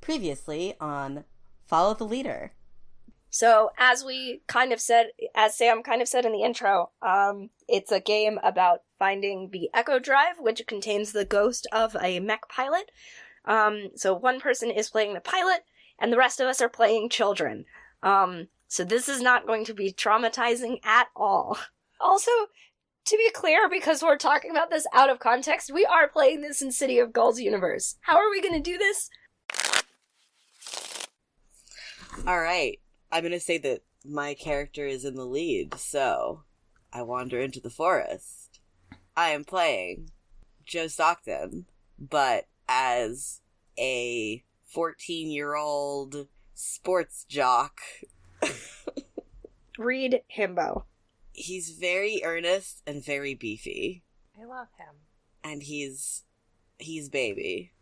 Previously on Follow the Leader. So, as Sam kind of said in the intro, it's a game about finding the Echo Drive, which contains the ghost of a mech pilot. So one person is playing the pilot, and the rest of us are playing children. So this is not going to be traumatizing at all. Also, to be clear, because we're talking about this out of context, we are playing this in City of Gold's universe. How are we going to do this? Alright, I'm going to say that my character is in the lead, so I wander into the forest. I am playing Joe Stockton, but as a 14-year-old sports jock. Read himbo. He's very earnest and very beefy. I love him. And he's baby.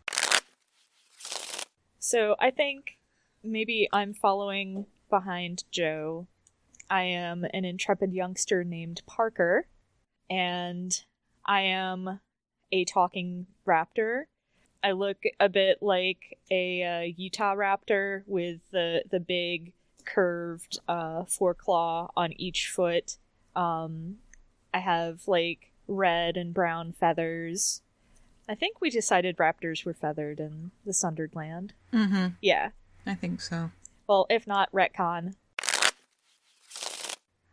So I think maybe I'm following behind Joe. I am an intrepid youngster named Parker, and I am a talking raptor. I look a bit like a Utah raptor with the big curved foreclaw on each foot. I have like red and brown feathers. I think we decided raptors were feathered in the Sundered Land. Mm-hmm. Yeah. I think so. Well, if not, retcon.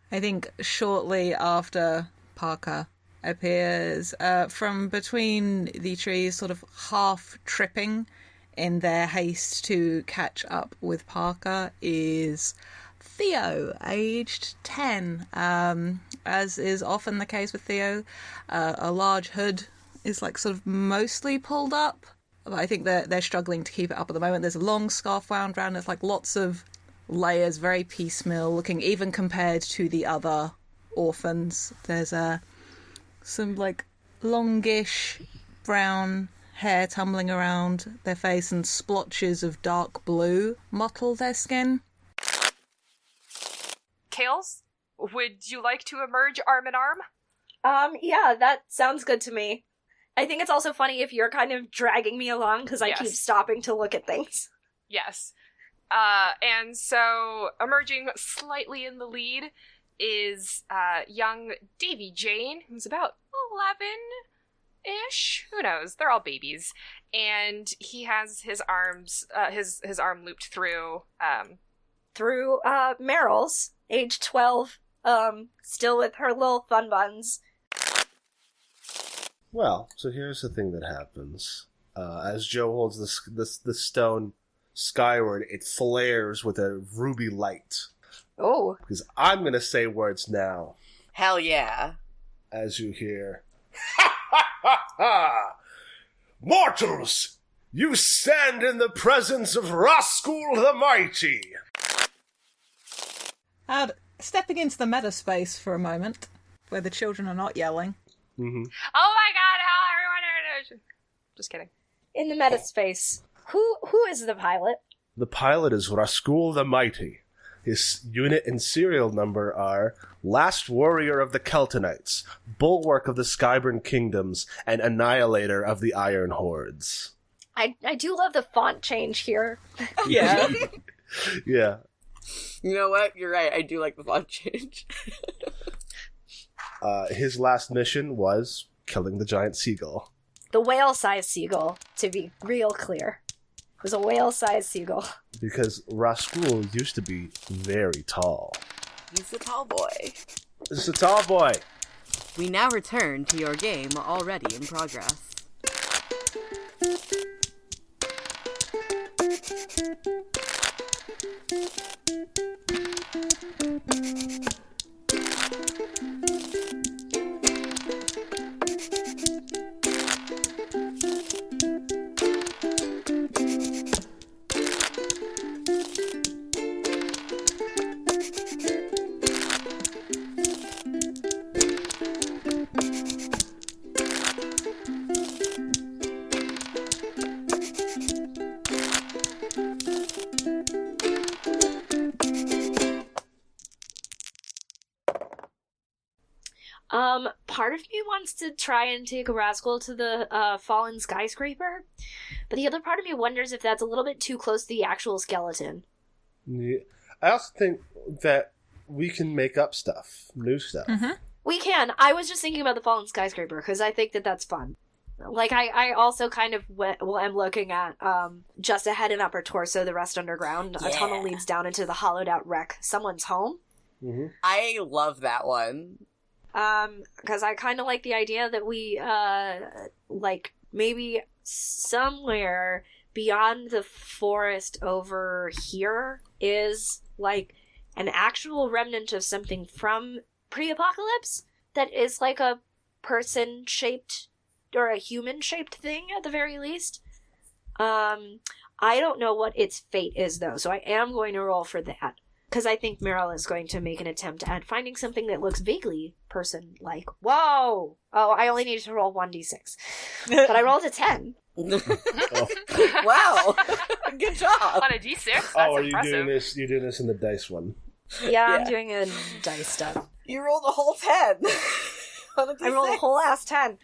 I think shortly after Parker appears from between the trees, sort of half tripping in their haste to catch up with Parker, is Theo, aged 10. As is often the case with Theo, a large hood is like sort of mostly pulled up. But I think they're struggling to keep it up at the moment. There's a long scarf wound around. There's like lots of layers, very piecemeal looking, even compared to the other orphans. There's some like longish brown hair tumbling around their face, and splotches of dark blue mottle their skin. Kales, would you like to emerge arm in arm? Yeah, that sounds good to me. I think it's also funny if you're kind of dragging me along, because I keep stopping to look at things. Yes. And so, emerging slightly in the lead is young Davy Jane, who's about 11-ish? Who knows? They're all babies. And he has his arms, his arm looped through... Through Meryl's, age 12, still with her little fun buns. Well, so here's the thing that happens. As Joe holds the stone skyward, it flares with a ruby light. Oh. Because I'm going to say words now. Hell yeah. As you hear, "Ha ha ha ha! Mortals, you stand in the presence of Raskul the Mighty!" Stepping into the meta space for a moment, where the children are not yelling. Mm-hmm. Oh my god, how everyone... Just kidding. In the meta space, who is the pilot? The pilot is Raskul the Mighty. His unit and serial number are Last Warrior of the Keltonites, Bulwark of the Skyburn Kingdoms, and Annihilator of the Iron Hordes. I do love the font change here. Yeah. Yeah. You know what? You're right. I do like the font change. His last mission was killing the giant seagull. The whale-sized seagull, to be real clear. It was a whale-sized seagull. Because Raskul used to be very tall. He's a tall boy. It's a tall boy. We now return to your game already in progress. Part of me wants to try and take a rascal to the fallen skyscraper, But the other part of me wonders if that's a little bit too close to the actual skeleton. Yeah. I also think that we can make up stuff, new stuff. Mm-hmm. We can. I was just thinking about the fallen skyscraper because I think that that's fun. Like, I also kind of am looking at just a head and upper torso, the rest underground. Yeah. A tunnel leads down into the hollowed out wreck. Someone's home. Mm-hmm. I love that one. Because I kind of like the idea that we, like, maybe somewhere beyond the forest over here is, like, an actual remnant of something from pre-apocalypse that is, like, a person-shaped or a human-shaped thing, at the very least. I don't know what its fate is, though, so I am going to roll for that. Because I think Meryl is going to make an attempt at finding something that looks vaguely person-like. Whoa! Oh, I only needed to roll 1d6. But I rolled a 10. Wow! Good job! On a d6? That's Are impressive. you doing this? You're doing this in the dice one. Yeah, I'm doing a dice stuff. You rolled a whole 10! On a I rolled a D6. whole ass 10.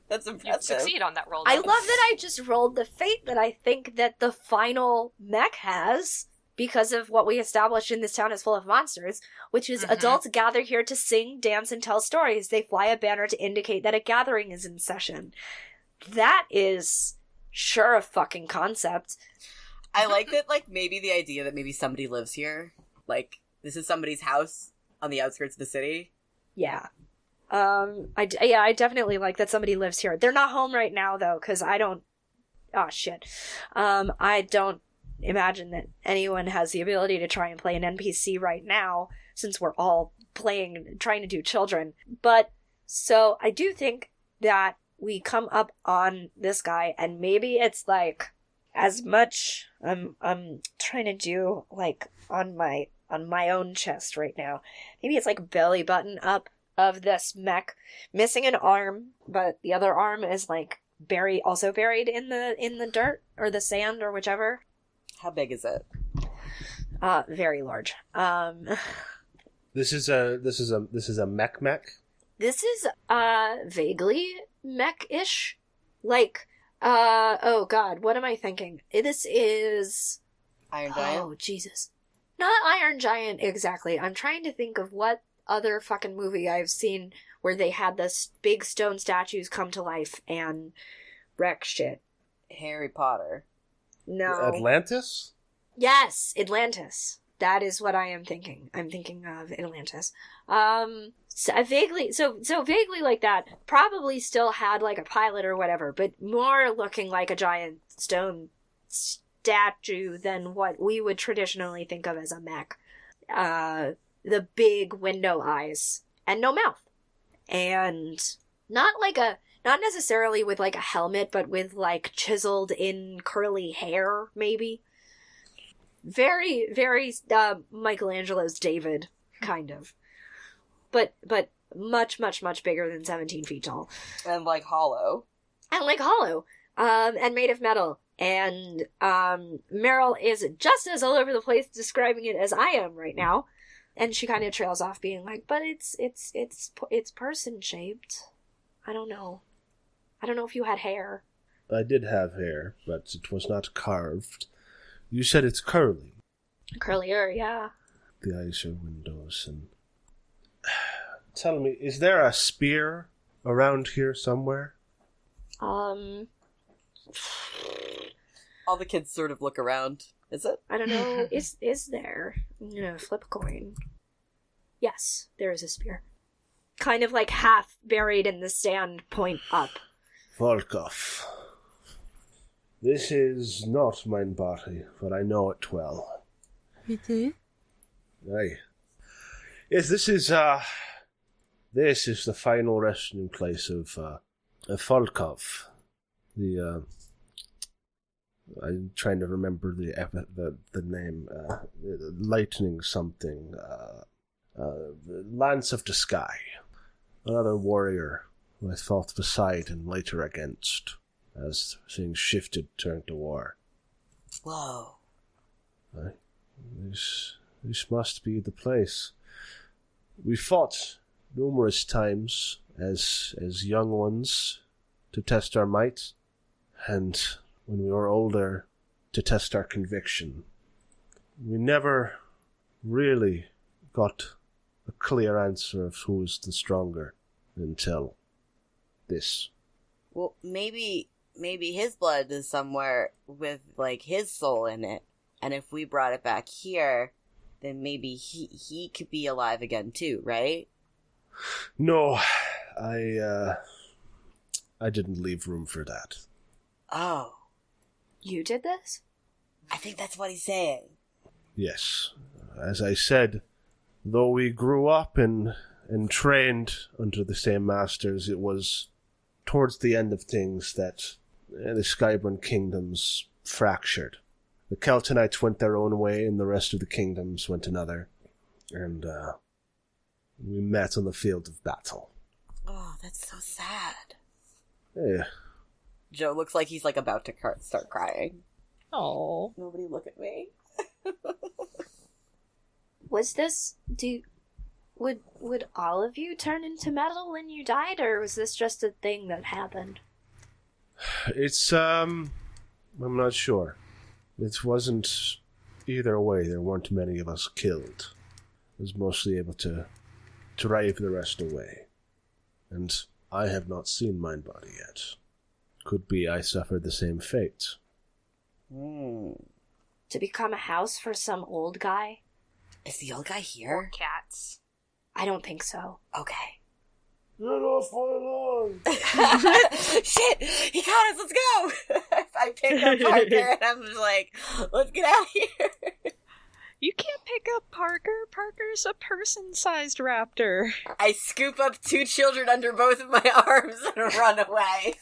That's You impressive. succeed on that roll. I though. love that I just rolled the fate that I think that the final mech has, because of what we established in this town is full of monsters, which is adults gather here to sing, dance, and tell stories. They fly a banner to indicate that a gathering is in session. That is sure a fucking concept. I like that, like, maybe the idea that maybe somebody lives here. Like, this is somebody's house on the outskirts of the city. Yeah. I definitely like that somebody lives here. They're not home right now, though, because I don't... Oh, shit. I don't imagine that anyone has the ability to try and play an NPC right now, since we're all trying to do children. But, so, I do think that we come up on this guy, and maybe it's, like, as much... I'm trying to do, like, on my own chest right now. Maybe it's, like, belly button up of this mech, missing an arm, but the other arm is, like, also buried in the dirt or the sand or whichever. How big is it? Very large. This is a mech. This is vaguely mech-ish. Like, oh god, what am I thinking? This is Iron Giant? Oh Jesus. Not Iron Giant exactly. I'm trying to think of what other fucking movie I've seen where they had this big stone statues come to life and wreck shit. Harry Potter. No. Atlantis? Yes, Atlantis. That is what I am thinking. I'm thinking of Atlantis. So vaguely like that. Probably still had like a pilot or whatever, but more looking like a giant stone statue than what we would traditionally think of as a mech. The big window eyes and no mouth, and not necessarily with like a helmet, but with like chiseled in curly hair, maybe. Very, very Michelangelo's David, kind of, but much, much, much bigger than 17 feet tall, And, like, hollow. and made of metal. And Meryl is just as all over the place describing it as I am right now. And she kind of trails off, being like, "But it's person shaped. I don't know if you had hair." I did have hair, but it was not carved. You said it's curly. Curlier, yeah. The eyes are windows, and tell me, is there a spear around here somewhere? All the kids sort of look around. Is it? I don't know. Is there? I'm gonna flip a coin. Yes, there is a spear. Kind of like half buried in the sand, point up. Volkov. This is not mine body, but I know it well. You do? Aye. Yes, this is the final resting place of Volkov. I'm trying to remember the name. Lightning something. Lance of the Sky. Another warrior who I fought beside and later against, as things shifted, turned to war. Whoa. This must be the place. We fought numerous times as young ones to test our might. And when we were older, to test our conviction, we never really got a clear answer of who was the stronger until this. Well, maybe his blood is somewhere with, like, his soul in it. And if we brought it back here, then maybe he could be alive again too, right? No, I didn't leave room for that. Oh. You did this? I think that's what he's saying. Yes. As I said, though we grew up and trained under the same masters, it was towards the end of things that the Skyburn kingdoms fractured. The Keltonites went their own way, and the rest of the kingdoms went another. And we met on the field of battle. Oh, that's so sad. Yeah. Joe looks like he's, like, about to start crying. Oh. Nobody look at me. Was this... Would all of you turn into metal when you died, or was this just a thing that happened? It's, I'm not sure. It wasn't either way. There weren't many of us killed. I was mostly able to drive the rest away. And I have not seen my body yet. Could be I suffered the same fate. Hmm. To become a house for some old guy? Is the old guy Or here? cats. I don't think so. Okay. Get off my lawn! Shit! He got us! Let's go! I pick up Parker and I'm just like, let's get out of here. You can't pick up Parker. Parker's a person-sized raptor. I scoop up 2 children under both of my arms and run away.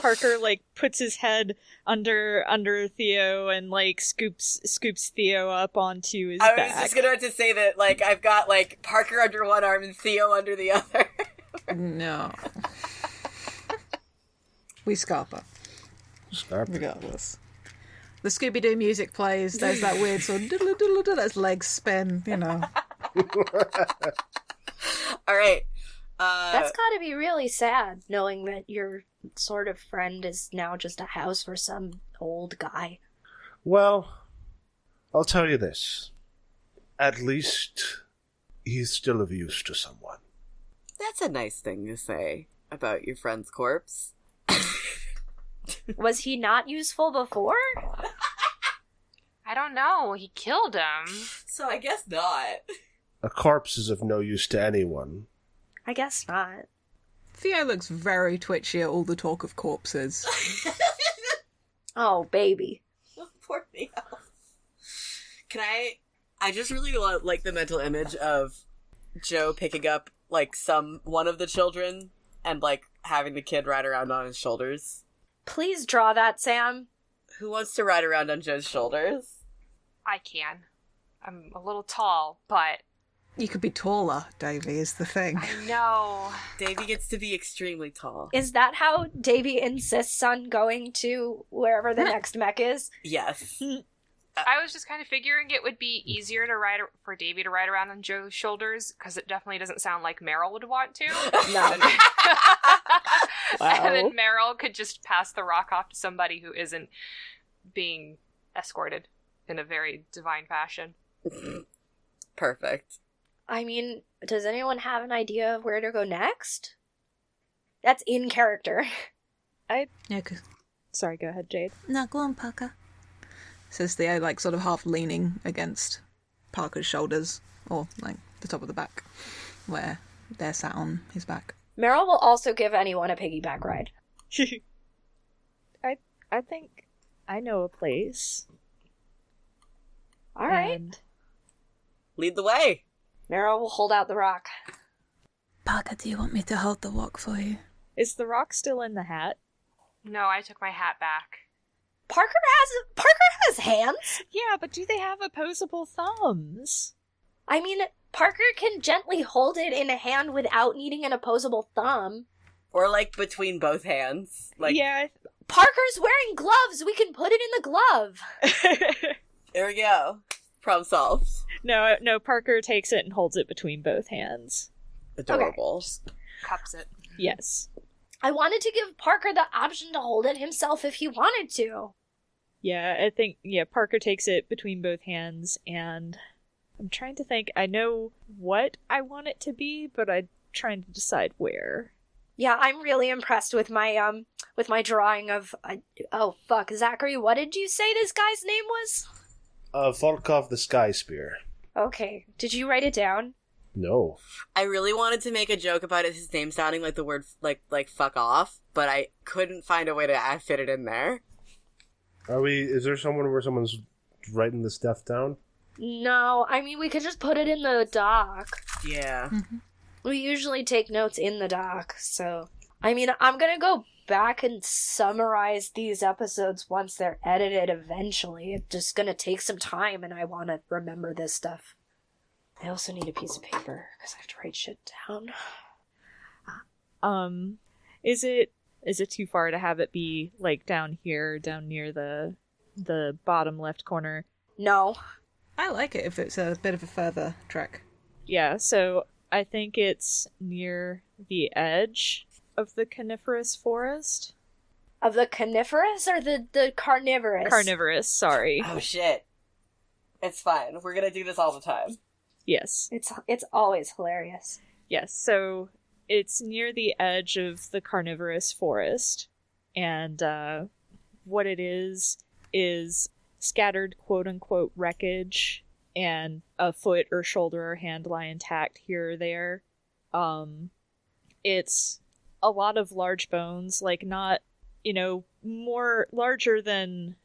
Parker, like, puts his head under Theo and, like, scoops Theo up onto his back. I was just gonna have to say that, like, I've got, like, Parker under one arm and Theo under the other. No. We Scarpa, Scarpa. regardless. The Scooby-Doo music plays, there's that weird sort of diddle-diddle-diddle as legs spin, you know. Alright. That's gotta be really sad, knowing that your sort of friend is now just a house for some old guy. Well, I'll tell you this. At least he's still of use to someone. That's a nice thing to say about your friend's corpse. Was he not useful before? I don't know. He killed him. So I guess not. A corpse is of no use to anyone. I guess not. Theo looks very twitchy at all the talk of corpses. Oh, baby. Poor Theo. Can I just really like the mental image of Joe picking up, like, one of the children and, like, having the kid ride around on his shoulders. Please draw that, Sam. Who wants to ride around on Joe's shoulders? I can. I'm a little tall, but You could be taller, Davy, is the thing. I know. Davy gets to be extremely tall. Is that how Davy insists on going to wherever the next mech is? Yes. I was just kind of figuring it would be easier to ride for Davy to ride around on Joe's shoulders, because it definitely doesn't sound like Meryl would want to. No. And then Meryl could just pass the rock off to somebody who isn't being escorted in a very divine fashion. Perfect. I mean, does anyone have an idea of where to go next? That's in character. Yeah, 'cause... Sorry, go ahead, Jade. No, go on, Parker. Says Theo, like, sort of half leaning against Parker's shoulders, or, like, the top of the back, where they're sat on his back. Meryl will also give anyone a piggyback ride. I think I know a place. All right. And Lead the way. Meryl will hold out the rock. Parker, do you want me to hold the rock for you? is the rock still in the hat? No, I took my hat back. Parker has hands. Yeah, but do they have opposable thumbs? I mean, Parker can gently hold it in a hand without needing an opposable thumb. Or, like, between both hands. Like, Yeah. Parker's wearing gloves. We can put it in the glove. there we go. Problem solved. No, Parker takes it and holds it between both hands. Adorable. Cups it. Yes. I wanted to give Parker the option to hold it himself if he wanted to. Yeah, I think, Parker takes it between both hands, and I'm trying to think. I know what I want it to be, but I'm trying to decide where. Yeah, I'm really impressed with my drawing of Zachary, what did you say this guy's name was? Volkov the Sky Spear. Okay. Did you write it down? No. I really wanted to make a joke about his name sounding like the word like fuck off, but I couldn't find a way to fit it in there. Is there someone where someone's writing this stuff down? No, I mean, we could just put it in the doc. Yeah. Mm-hmm. We usually take notes in the doc, so... I mean, I'm gonna go back and summarize these episodes once they're edited eventually. It's just gonna take some time, and I want to remember this stuff. I also need a piece of paper, because I have to write shit down. Is it too far to have it be, like, down here, down near the bottom left corner? No. I like it if it's a bit of a further trek. Yeah, so I think it's near the edge of the coniferous forest. Of the coniferous or the carnivorous? Carnivorous, sorry. Oh shit. It's fine. We're gonna do this all the time. Yes. It's always hilarious. Yes, so it's near the edge of the carnivorous forest, and what it is scattered quote-unquote wreckage, and a foot or shoulder or hand lie intact here or there. It's a lot of large bones, like not, more larger than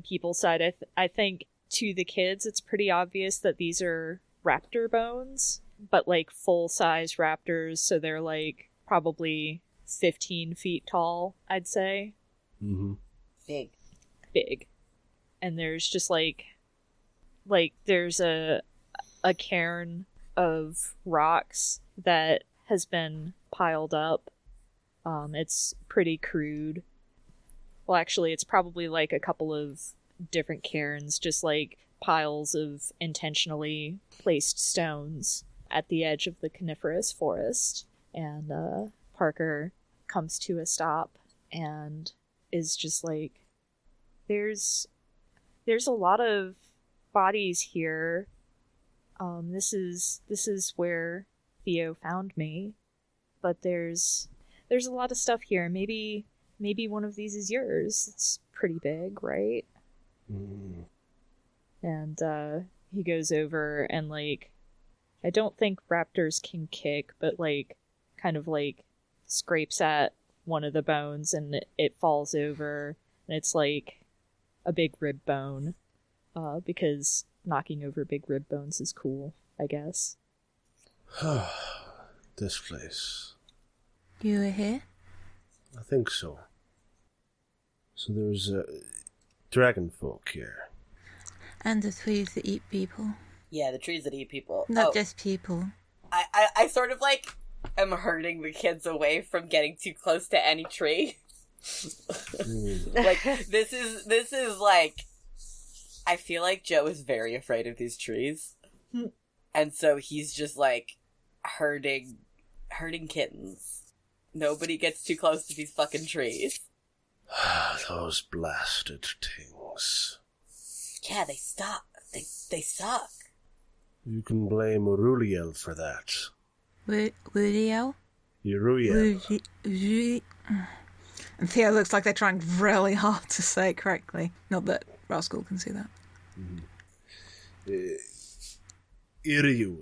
people side. I think to the kids it's pretty obvious that these are raptor bones, but like full-size raptors, so they're like probably 15 feet tall, I'd say. Mm-hmm. Big. And there's just like there's a cairn of rocks that has been piled up. It's pretty crude. Well, actually, it's probably like a couple of different cairns, just like piles of intentionally placed stones at the edge of the coniferous forest. And Parker comes to a stop and is just like, there's a lot of bodies here. This is where Theo found me, but there's a lot of stuff here. Maybe one of these is yours. It's pretty big, right? Mm. And he goes over and like, I don't think raptors can kick, but like kind of like scrapes at one of the bones and it falls over, and it's like a big rib bone, because knocking over big rib bones is cool, I guess. This place. You were here? I think so. So there's dragon folk here. And the trees that eat people. Yeah, the trees that eat people. Not just people. I sort of like am herding the kids away from getting too close to any tree. Like this is like, I feel like Joe is very afraid of these trees, and so he's just like herding kittens. Nobody gets too close to these fucking trees. Those blasted things. Yeah, they suck. They suck. You can blame Uruliel for that. Uriel? Uruliel. And Theo looks like they're trying really hard to say it correctly. Not that Rascal can see that. Iriul.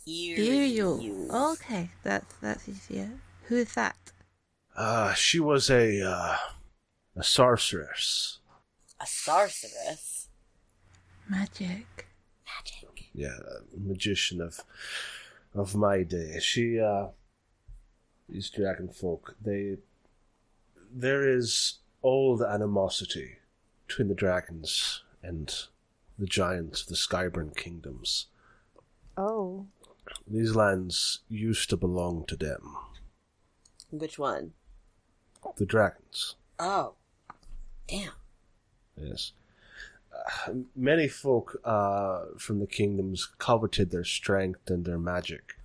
Uriel. Okay, that's easier. Who is that? She was a sorceress. A sorceress? Magic. Yeah, a magician of my day. She, these dragon folk, there is old animosity between the dragons and the giants of the Skyburn kingdoms. Oh. These lands used to belong to them. Which one? The dragons. Oh. Damn. Yes. Many folk from the kingdoms coveted their strength and their magic.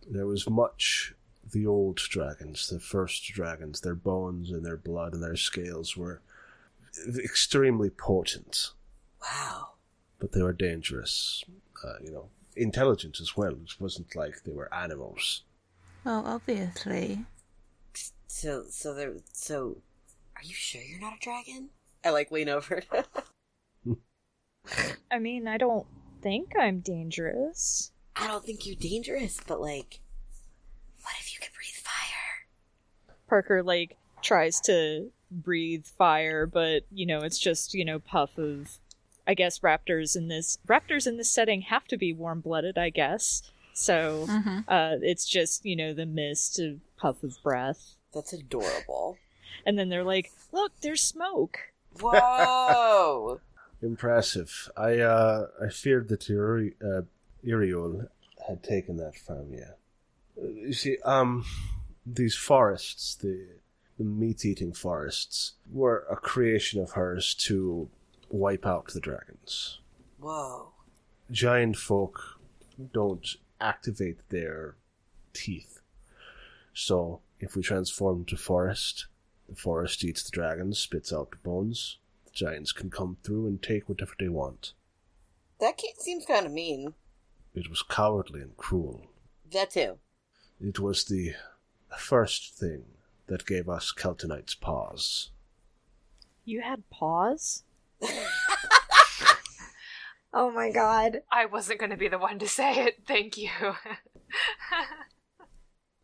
There was much the old dragons, the first dragons, their bones and their blood and their scales were extremely potent. Wow. But they were dangerous. Intelligent as well. It wasn't like they were animals. Well, obviously. So, are you sure you're not a dragon? I lean over. I mean, I don't think I'm dangerous. I don't think you're dangerous, but what if you could breathe fire? Parker, tries to breathe fire, but, it's just, puff of... I guess raptors in this setting have to be warm-blooded, I guess. So, it's just, the mist, a puff of breath. That's adorable. And then they're like, look, there's smoke. Whoa! Impressive. I feared that Iriol had taken that from you. You see, these forests, the meat-eating forests, were a creation of hers to wipe out the dragons. Whoa. Giant folk don't activate their teeth. So, if we transform to forest, the forest eats the dragons, spits out the bones. The giants can come through and take whatever they want. That seems kind of mean. It was cowardly and cruel. That too. It was the first thing that gave us Keltonites pause. You had paws? Oh my god. I wasn't going to be the one to say it. Thank you.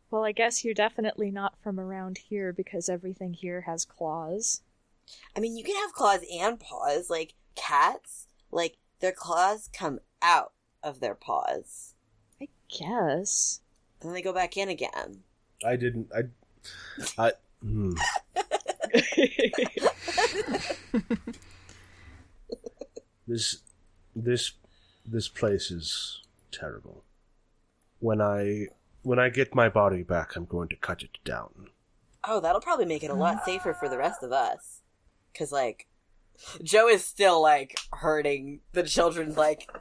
Well, I guess you're definitely not from around here because everything here has claws. I mean, you can have claws and paws. Like, cats, their claws come out of their paws. I guess. And then they go back in again. I didn't... This place is terrible. When I get my body back, I'm going to cut it down. Oh, that'll probably make it a lot safer for the rest of us. 'Cause, Joe is still, hurting the children,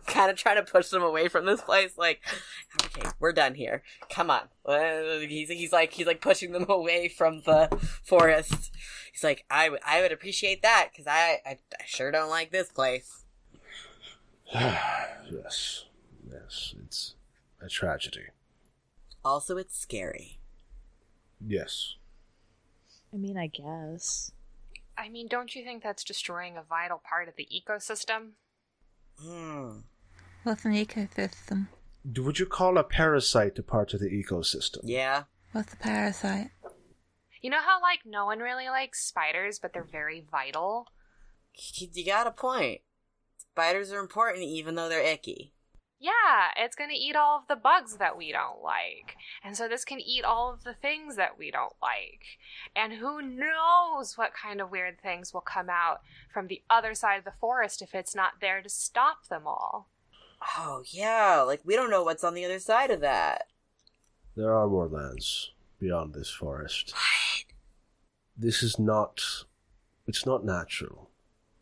kind of trying to push them away from this place. Okay, we're done here. Come on. He's pushing them away from the forest. He's like, I would appreciate that, because I sure don't like this place. Yes, it's a tragedy. Also, it's scary. Yes. I mean, I guess. I mean, don't you think that's destroying a vital part of the ecosystem? What's an ecosystem? Would you call a parasite a part of the ecosystem? Yeah. What's a parasite? You know how, no one really likes spiders, but they're very vital? You got a point. Spiders are important even though they're icky. Yeah, it's going to eat all of the bugs that we don't like. And so this can eat all of the things that we don't like. And who knows what kind of weird things will come out from the other side of the forest if it's not there to stop them all. Oh, yeah. We don't know what's on the other side of that. There are more lands beyond this forest. What? This is not... It's not natural.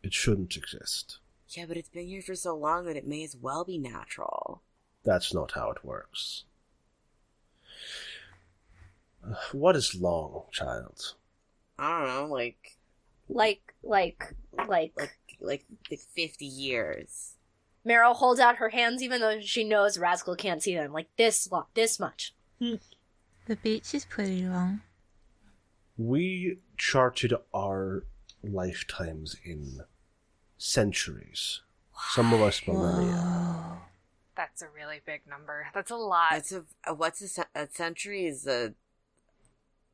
It shouldn't exist. Yeah, but it's been here for so long that it may as well be natural. That's not how it works. What is long, child? I don't know, Like 50 years. Meryl holds out her hands even though she knows Rascal can't see them. This much. The beach is pretty long. We charted our lifetimes in centuries. Some of us millennia. That's a really big number. That's a lot. That's a century is a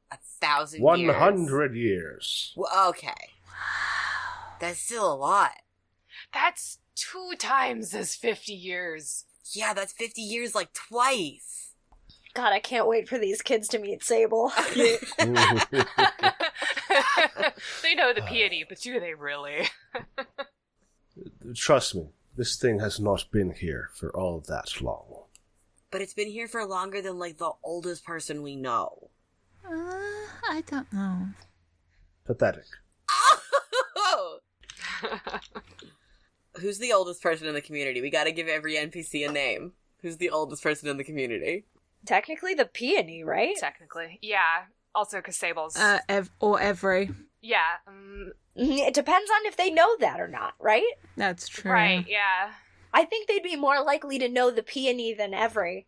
1,000 years. 100 years. Well, okay. That's still a lot. That's 2 times as 50 years. Yeah, that's 50 years twice. God, I can't wait for these kids to meet Sable. They know the piety, but do they really? Trust me, this thing has not been here for all that long. But it's been here for longer than the oldest person we know. I don't know. Pathetic. Oh! Who's the oldest person in the community? We gotta give every NPC a name. Who's the oldest person in the community? Technically the peony, right? Technically. Yeah. Also, because Sable's... Or every. yeah. It depends on if they know that or not, right? That's true. Right, yeah. I think they'd be more likely to know the peony than every.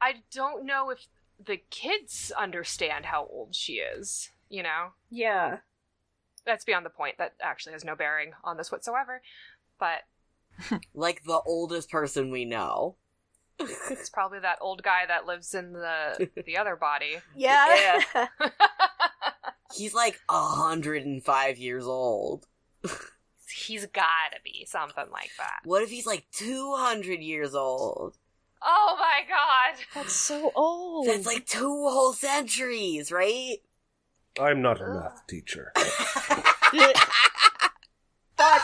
I don't know if the kids understand how old she is, you know? Yeah. That's beyond the point. That actually has no bearing on this whatsoever. But Like the oldest person we know. it's probably that old guy that lives in the other body. Yeah. He's like 105 years old. He's gotta be something like that. What if he's like 200 years old? Oh my god! That's so old. That's like 2 whole centuries, right? I'm not a math teacher.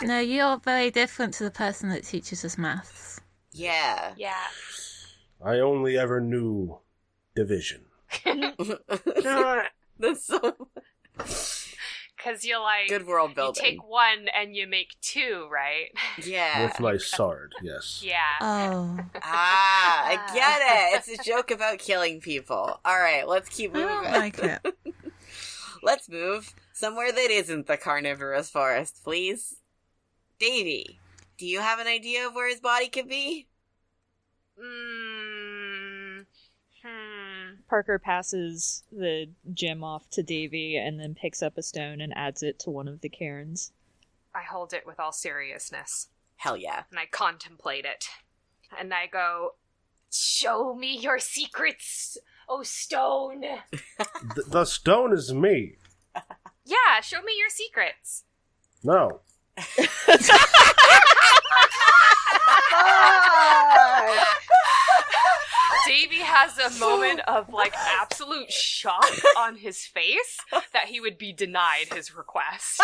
No, you're very different to the person that teaches us maths. Yeah. Yeah. I only ever knew division. That's so... Because you like... Good world You building. take one and you make two, right? Yeah. With my sword, yes. Yeah. Oh. I get it. It's a joke about killing people. Alright, let's keep I moving. don't like it. Let's move somewhere that isn't the carnivorous forest, please. Davy, do you have an idea of where his body could be? Parker passes the gem off to Davy and then picks up a stone and adds it to one of the cairns. I hold it with all seriousness. Hell yeah. And I contemplate it. And I go, show me your secrets, oh stone. The stone is me. Yeah, show me your secrets. No. Davey has a moment of, like, absolute shock on his face that he would be denied his request.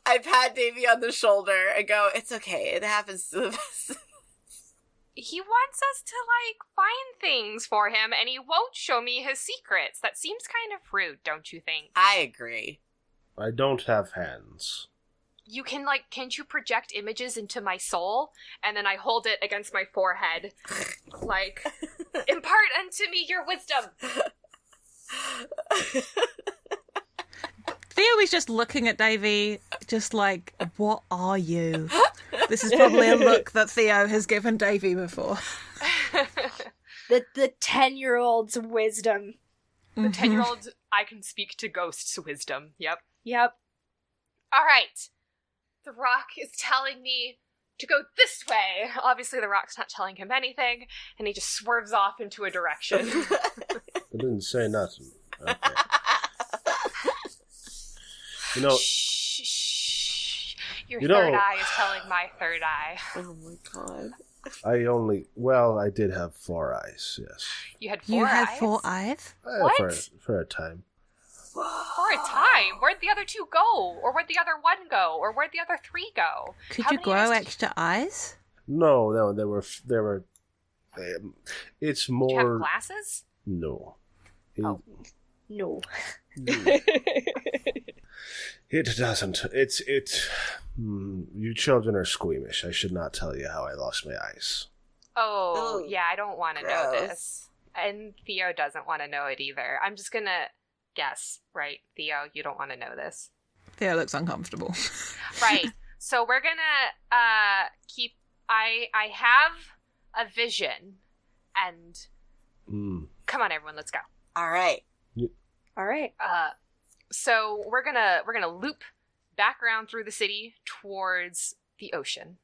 I pat Davy on the shoulder and go, it's okay, it happens to the best. He wants us to, like, find things for him, and he won't show me his secrets. That seems kind of rude, don't you think? I agree. I don't have hands. You can, like, can't you project images into my soul? And then I hold it against my forehead. Like, impart unto me your wisdom. Theo is just looking at Davy, just like, what are you? This is probably a look that Theo has given Davy before. The 10-year-old's wisdom. The 10-year-old, I can speak to ghosts' wisdom. Yep. Yep. All right. The rock is telling me to go this way. Obviously, the rock's not telling him anything, and he just swerves off into a direction. I didn't say nothing. Okay. You know, Shh, shh. Your You third know- eye is telling my third eye. Oh my god. I did have 4 eyes, yes. You had 4 You eyes? had 4 eyes? What? For a time. For a time. Where'd the other 2 go? Or where'd the other 1 go? Or where'd the other 3 go? Could How you many grow eyes did extra eyes? No, they were. It's you have more. glasses? No. Oh. No. It doesn't. You children are squeamish. I should not tell you how I lost my eyes. Oh, Ooh, yeah, I don't want to know gross. this. And Theo doesn't want to know it either. I'm just gonna guess, right? Theo, you don't want to know this. Theo looks uncomfortable. Right. So we're gonna keep... I have a vision, and... Come on, everyone, let's go. Alright. All right. So we're gonna loop back around through the city towards the ocean.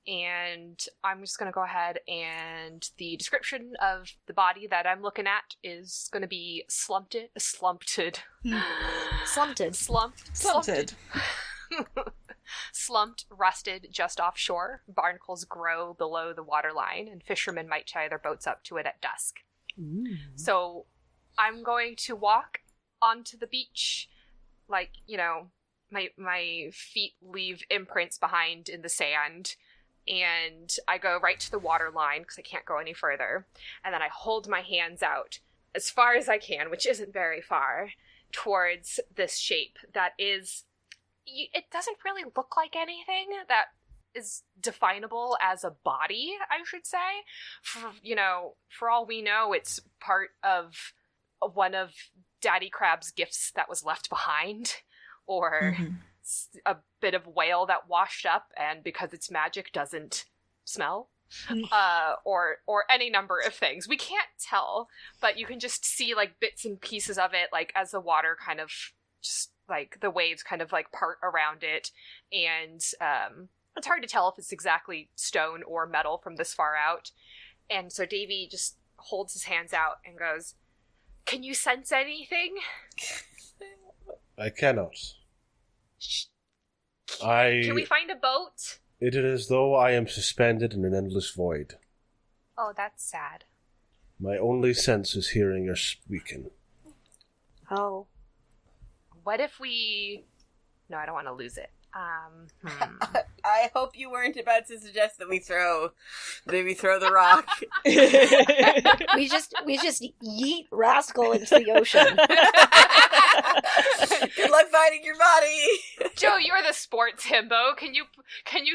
And I'm just gonna go ahead, and the description of the body that I'm looking at is gonna be slumped, rusted just offshore. Barnacles grow below the waterline, and fishermen might tie their boats up to it at dusk. So I'm going to walk onto the beach, like, you know, my feet leave imprints behind in the sand, and I go right to the water line because I can't go any further, and then I hold my hands out as far as I can, which isn't very far, towards this shape that is... It doesn't really look like anything that is definable as a body, I should say. For all we know, it's part of one of Daddy Crab's gifts that was left behind, or a bit of whale that washed up and because it's magic doesn't smell, or any number of things. We can't tell, but you can just see like bits and pieces of it, like as the water kind of just like the waves kind of like part around it, and it's hard to tell if it's exactly stone or metal from this far out. And so Davy just holds his hands out and goes, "Can you sense anything?" I cannot. Can we find a boat? It is as though I am suspended in an endless void. Oh, that's sad. My only sense is hearing your speaking. Oh. What if we... No, I don't want to lose it. I hope you weren't about to suggest that we throw the rock. we just yeet Rascal into the ocean. Good luck finding your body. Joe, you're the sports himbo. Can you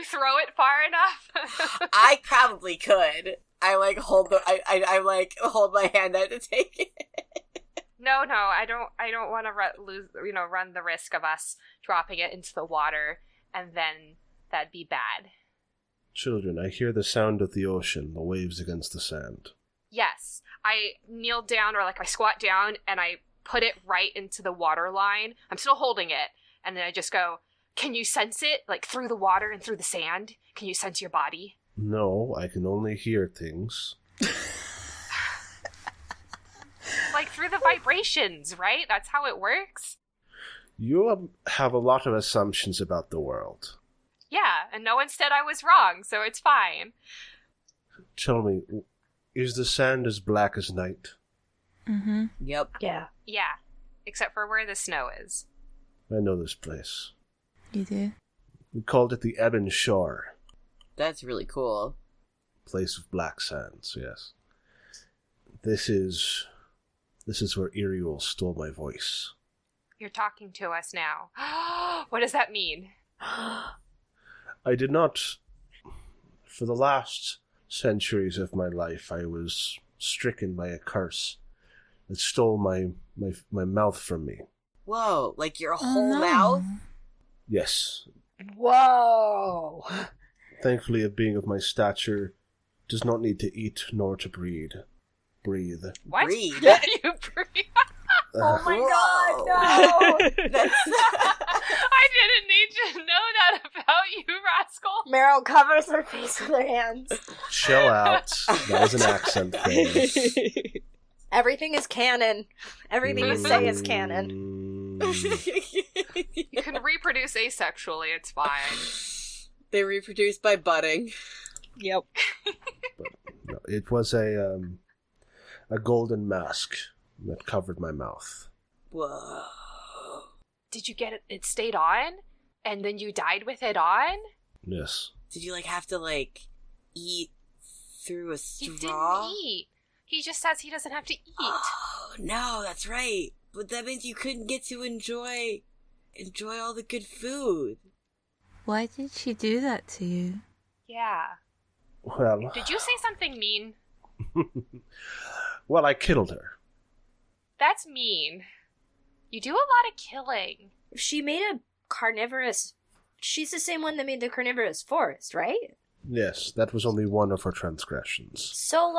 throw it far enough? I probably could. I hold my hand out to take it. No, I don't want to run the risk of us dropping it into the water, and then that'd be bad. Children, I hear the sound of the ocean, the waves against the sand. Yes, I kneel down, or like I squat down, and I put it right into the water line. I'm still holding it, and then I just go, "Can you sense it, like through the water and through the sand? Can you sense your body?" No, I can only hear things. Like through the vibrations, right? That's how it works? You have a lot of assumptions about the world. Yeah, and no one said I was wrong, so it's fine. Tell me, is the sand as black as night? Mm-hmm. Yep. Yeah. Yeah, except for where the snow is. I know this place. You do? We called it the Ebon Shore. That's really cool. Place of black sands, yes. This is where Iriel stole my voice. You're talking to us now. What does that mean? I did not... For the last centuries of my life, I was stricken by a curse that stole my mouth from me. Whoa, like your whole mouth? Yes. Whoa. Thankfully, a being of my stature does not need to eat nor to breathe. What? Breathe? You breathe? Oh my Whoa. god, no! That's... I didn't need to know that about you, Rascal. Meryl covers her face with her hands. Chill out. That was an accent thing. Everything is canon. Everything you say is canon. You can reproduce asexually, it's fine. They reproduce by budding. Yep. But, no, it was a golden mask that covered my mouth. Whoa. Did you get it? It stayed on? And then you died with it on? Yes. Did you, have to, eat through a He straw? didn't eat. He just says he doesn't have to eat. Oh, no, that's right. But that means you couldn't get to enjoy all the good food. Why did she do that to you? Yeah. Well... Did you say something mean? Well, I killed her. That's mean. You do a lot of killing. She made a carnivorous... She's the same one that made the carnivorous forest, right? Yes, that was only one of her transgressions. So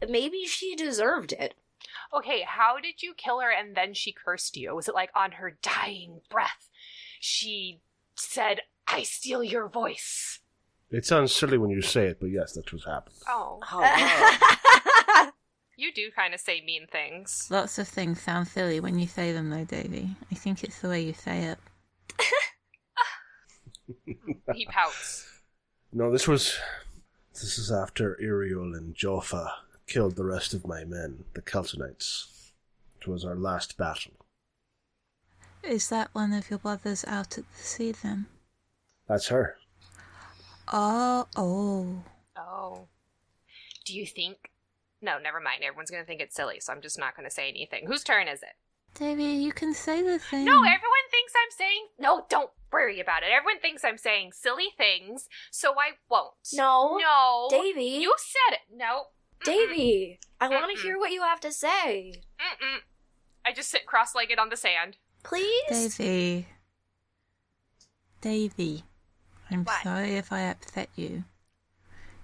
maybe she deserved it. Okay, how did you kill her and then she cursed you? Was it on her dying breath? She said, "I steal your voice." It sounds silly when you say it, but yes, that's what happened. Oh. wow. You do kind of say mean things. Lots of things sound silly when you say them, though, Davy. I think it's the way you say it. He pouts. No, this is after Iriel and Joffa killed the rest of my men, the Keltonites. It was our last battle. Is that one of your brothers out at the sea, then? That's her. Oh. Oh. Do you think... No, never mind. Everyone's going to think it's silly, so I'm just not going to say anything. Whose turn is it? Davy, you can say the thing. No, everyone thinks I'm saying... No, don't. worry about it. Everyone thinks I'm saying silly things, so I won't. No, Davy. You said it. No. Davy, I want to hear what you have to say. I just sit cross-legged on the sand. Please? Davy, I'm sorry if I upset you.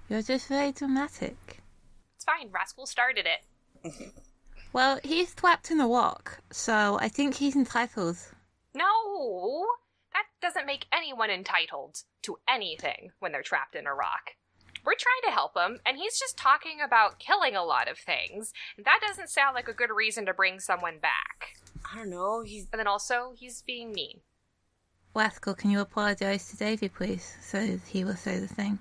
You're just very dramatic. It's fine. Rascal started it. Well, he's trapped in a rock, so I think he's entitled. No, that doesn't make anyone entitled to anything when they're trapped in a rock. We're trying to help him, and he's just talking about killing a lot of things. That doesn't sound like a good reason to bring someone back. I don't know, And then also, he's being mean. Rascal, can you apologize to Davy, please, so he will say the thing?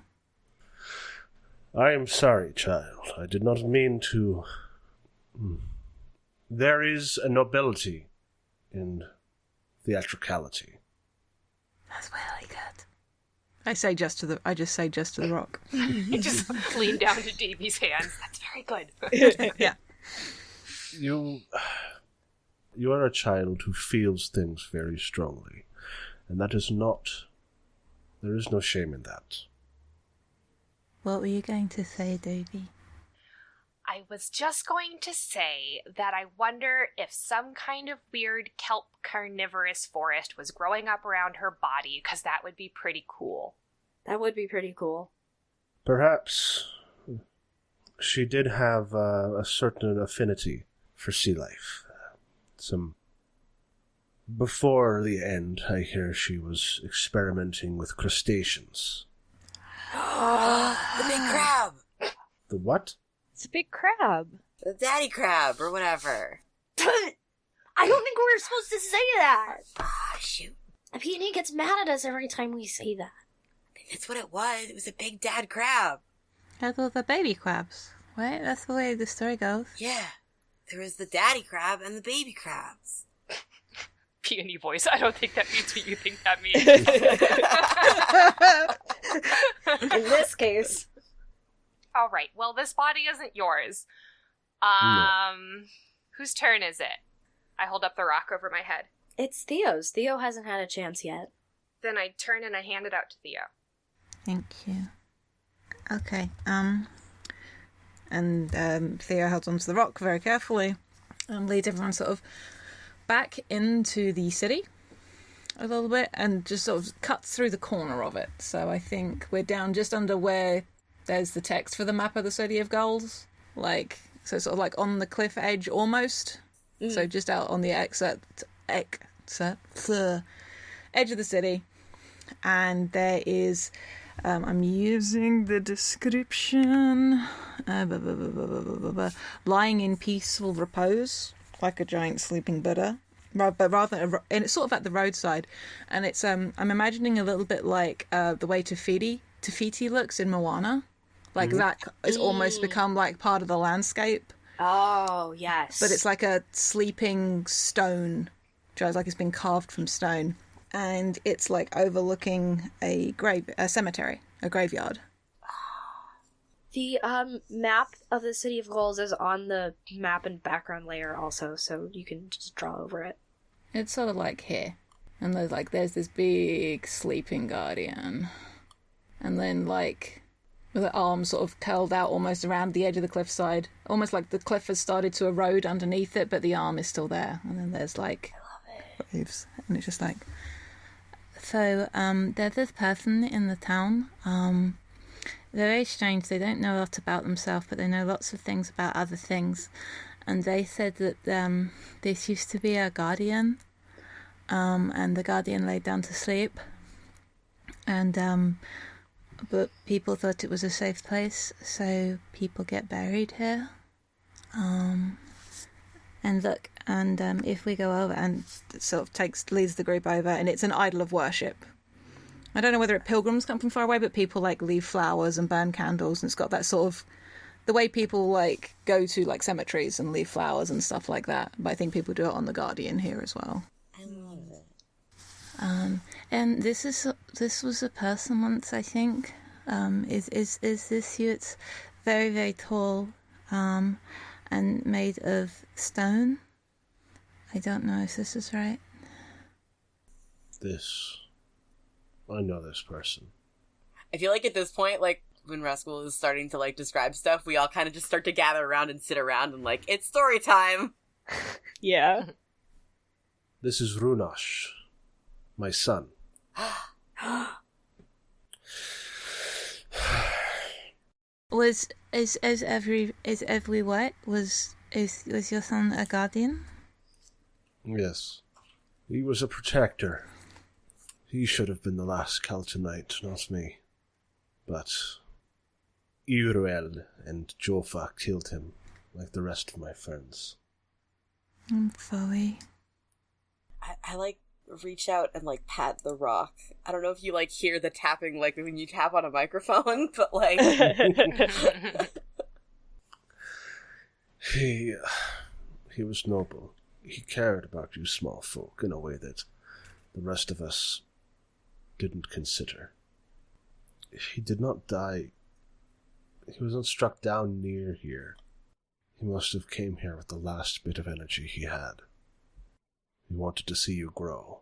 I am sorry, child. I did not mean to... There is a nobility in theatricality. That's really good. I just say just to the rock. You just lean down to Davy's hands. That's very good. Yeah. You are a child who feels things very strongly, and that is not... There is no shame in that. What were you going to say, Davy? I was just going to say that I wonder if some kind of weird kelp carnivorous forest was growing up around her body, because that would be pretty cool. That would be pretty cool. Perhaps she did have a certain affinity for sea life. Before the end, I hear she was experimenting with crustaceans. The big crab! The what? It's a big crab. The daddy crab, or whatever. I don't think we were supposed to say that. Ah, shoot. Peony gets mad at us every time we say that. That's what it was. It was a big dad crab. Those are the baby crabs, right? That's the way the story goes. Yeah. There was the daddy crab and the baby crabs. Peony voice. I don't think that means what you think that means. In this case. All right. Well, this body isn't yours. No. Whose turn is it? I hold up the rock over my head. It's Theo's. Theo hasn't had a chance yet. Then I turn and I hand it out to Theo. Thank you. Okay, and Theo holds onto the rock very carefully and leads everyone sort of back into the city a little bit and just sort of cuts through the corner of it. So I think we're down just under where there's the text for the map of the City of Goals. So sort of like on the cliff edge almost. So just out on the edge of the city. And there is... I'm using the description. Lying in peaceful repose, like a giant sleeping Buddha. But rather, and it's sort of at the roadside. And it's I'm imagining a little bit like the way Tafiti looks in Moana. Like that has almost become like part of the landscape. Oh, yes. But it's like a sleeping stone. Just like it's been carved from stone. And it's like overlooking a cemetery, a graveyard. The map of the City of Goals is on the map and background layer also, so you can just draw over it. It's sort of like here. And there's this big sleeping guardian. And then like with the arms sort of curled out almost around the edge of the cliffside. Almost like the cliff has started to erode underneath it, but the arm is still there. And then there's like waves. And it's just like... So, there's this person in the town. They're very strange. They don't know a lot about themselves, but they know lots of things about other things. And they said that this used to be a guardian, and the guardian laid down to sleep. And but people thought it was a safe place, so people get buried here. And look, and if we go over and sort of leads the group over, and it's an idol of worship. I don't know whether pilgrims come from far away, but people like leave flowers and burn candles, and it's got that sort of the way people like go to like cemeteries and leave flowers and stuff like that. But I think people do it on the Guardian here as well. I love it. And this was a person once, I think. Is this you? It's very, very tall. And made of stone. I don't know if this is right. This I know this person. I feel like at this point, like, when Rascal is starting to, like, describe stuff, we all kind of just start to gather around and sit around and, like, it's story time! Yeah. This is Runash, my son. Is your son a guardian? Yes. He was a protector. He should have been the last Keltonite, not me. But Iruel and Jofa killed him, like the rest of my friends. I'm sorry. I like, reach out and, like, pat the rock. I don't know if you, like, hear the tapping, like, when you tap on a microphone, but, like... He was noble. He cared about you small folk in a way that the rest of us didn't consider. He did not die. He was not struck down near here. He must have came here with the last bit of energy he had. He wanted to see you grow.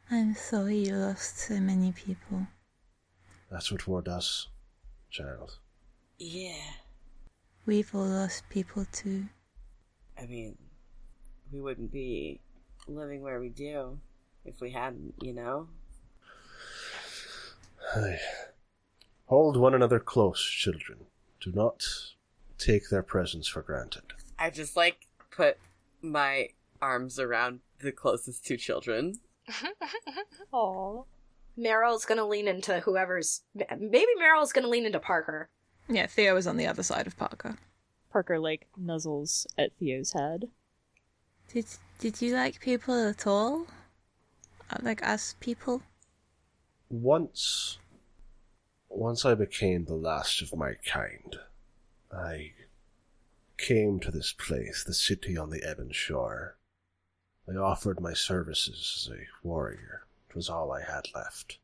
I'm sorry you lost so many people. That's what war does, child. Yeah. We've all lost people too. I mean, we wouldn't be living where we do if we hadn't, you know? Hold one another close, children. Do not take their presence for granted. I just, like, put my arms around the closest two children. Aww. Meryl's gonna lean into whoever's... Maybe Meryl's gonna lean into Parker. Yeah, Theo is on the other side of Parker. Parker, like, nuzzles at Theo's head. Did you like people at all? Like us people? Once I became the last of my kind, I came to this place, the city on the Ebon Shore. I offered my services as a warrior. It was all I had left.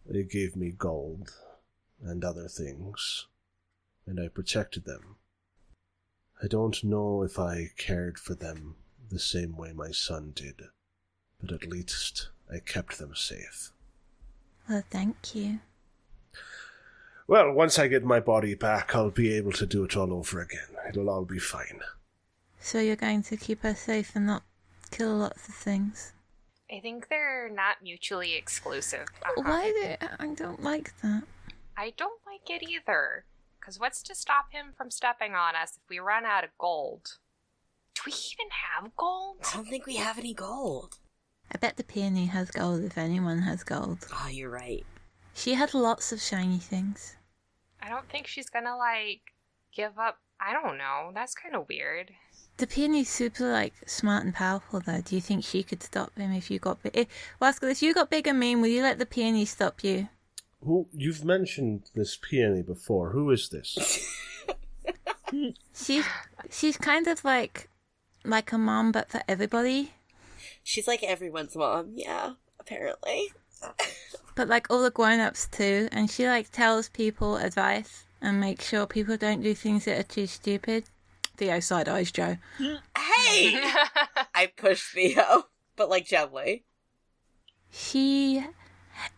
They gave me gold and other things, and I protected them. I don't know if I cared for them the same way my son did, but at least I kept them safe. Well, thank you. Well, once I get my body back, I'll be able to do it all over again. It'll all be fine. So you're going to keep us safe and not kill lots of things? I think they're not mutually exclusive. I don't like that. I don't like it either. Because what's to stop him from stepping on us if we run out of gold? Do we even have gold? I don't think we have any gold. I bet the peony has gold if anyone has gold. Oh, you're right. She had lots of shiny things. I don't think she's gonna, like, give up. I don't know. That's kind of weird. The peony's super, like, smart and powerful, though. Do you think she could stop him if you got big? Rascal, if you got big and mean, will you let the peony stop you? Who? You've mentioned this peony before. Who is this? She's kind of like a mom, but for everybody. She's like everyone's mom, yeah, apparently. But like all the grown-ups too, and she like tells people advice and makes sure people don't do things that are too stupid. Theo side eyes Joe. Hey! I push Theo, but like gently.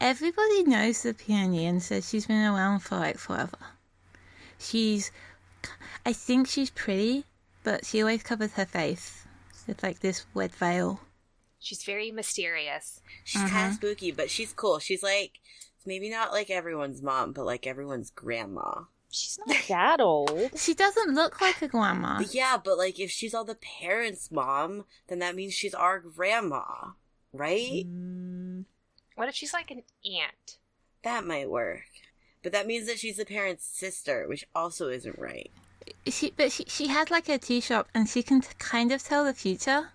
Everybody knows the peony and says she's been around for like forever. I think she's pretty, but she always covers her face with like this wet veil. She's very mysterious. She's kind of spooky, but she's cool. She's like, maybe not like everyone's mom, but like everyone's grandma. She's not that old. She doesn't look like a grandma. But yeah, but like if she's all the parents' mom, then that means she's our grandma, right? What if she's like an aunt? That might work. But that means that she's the parents' sister, which also isn't right. She has like a tea shop and she can kind of tell the future.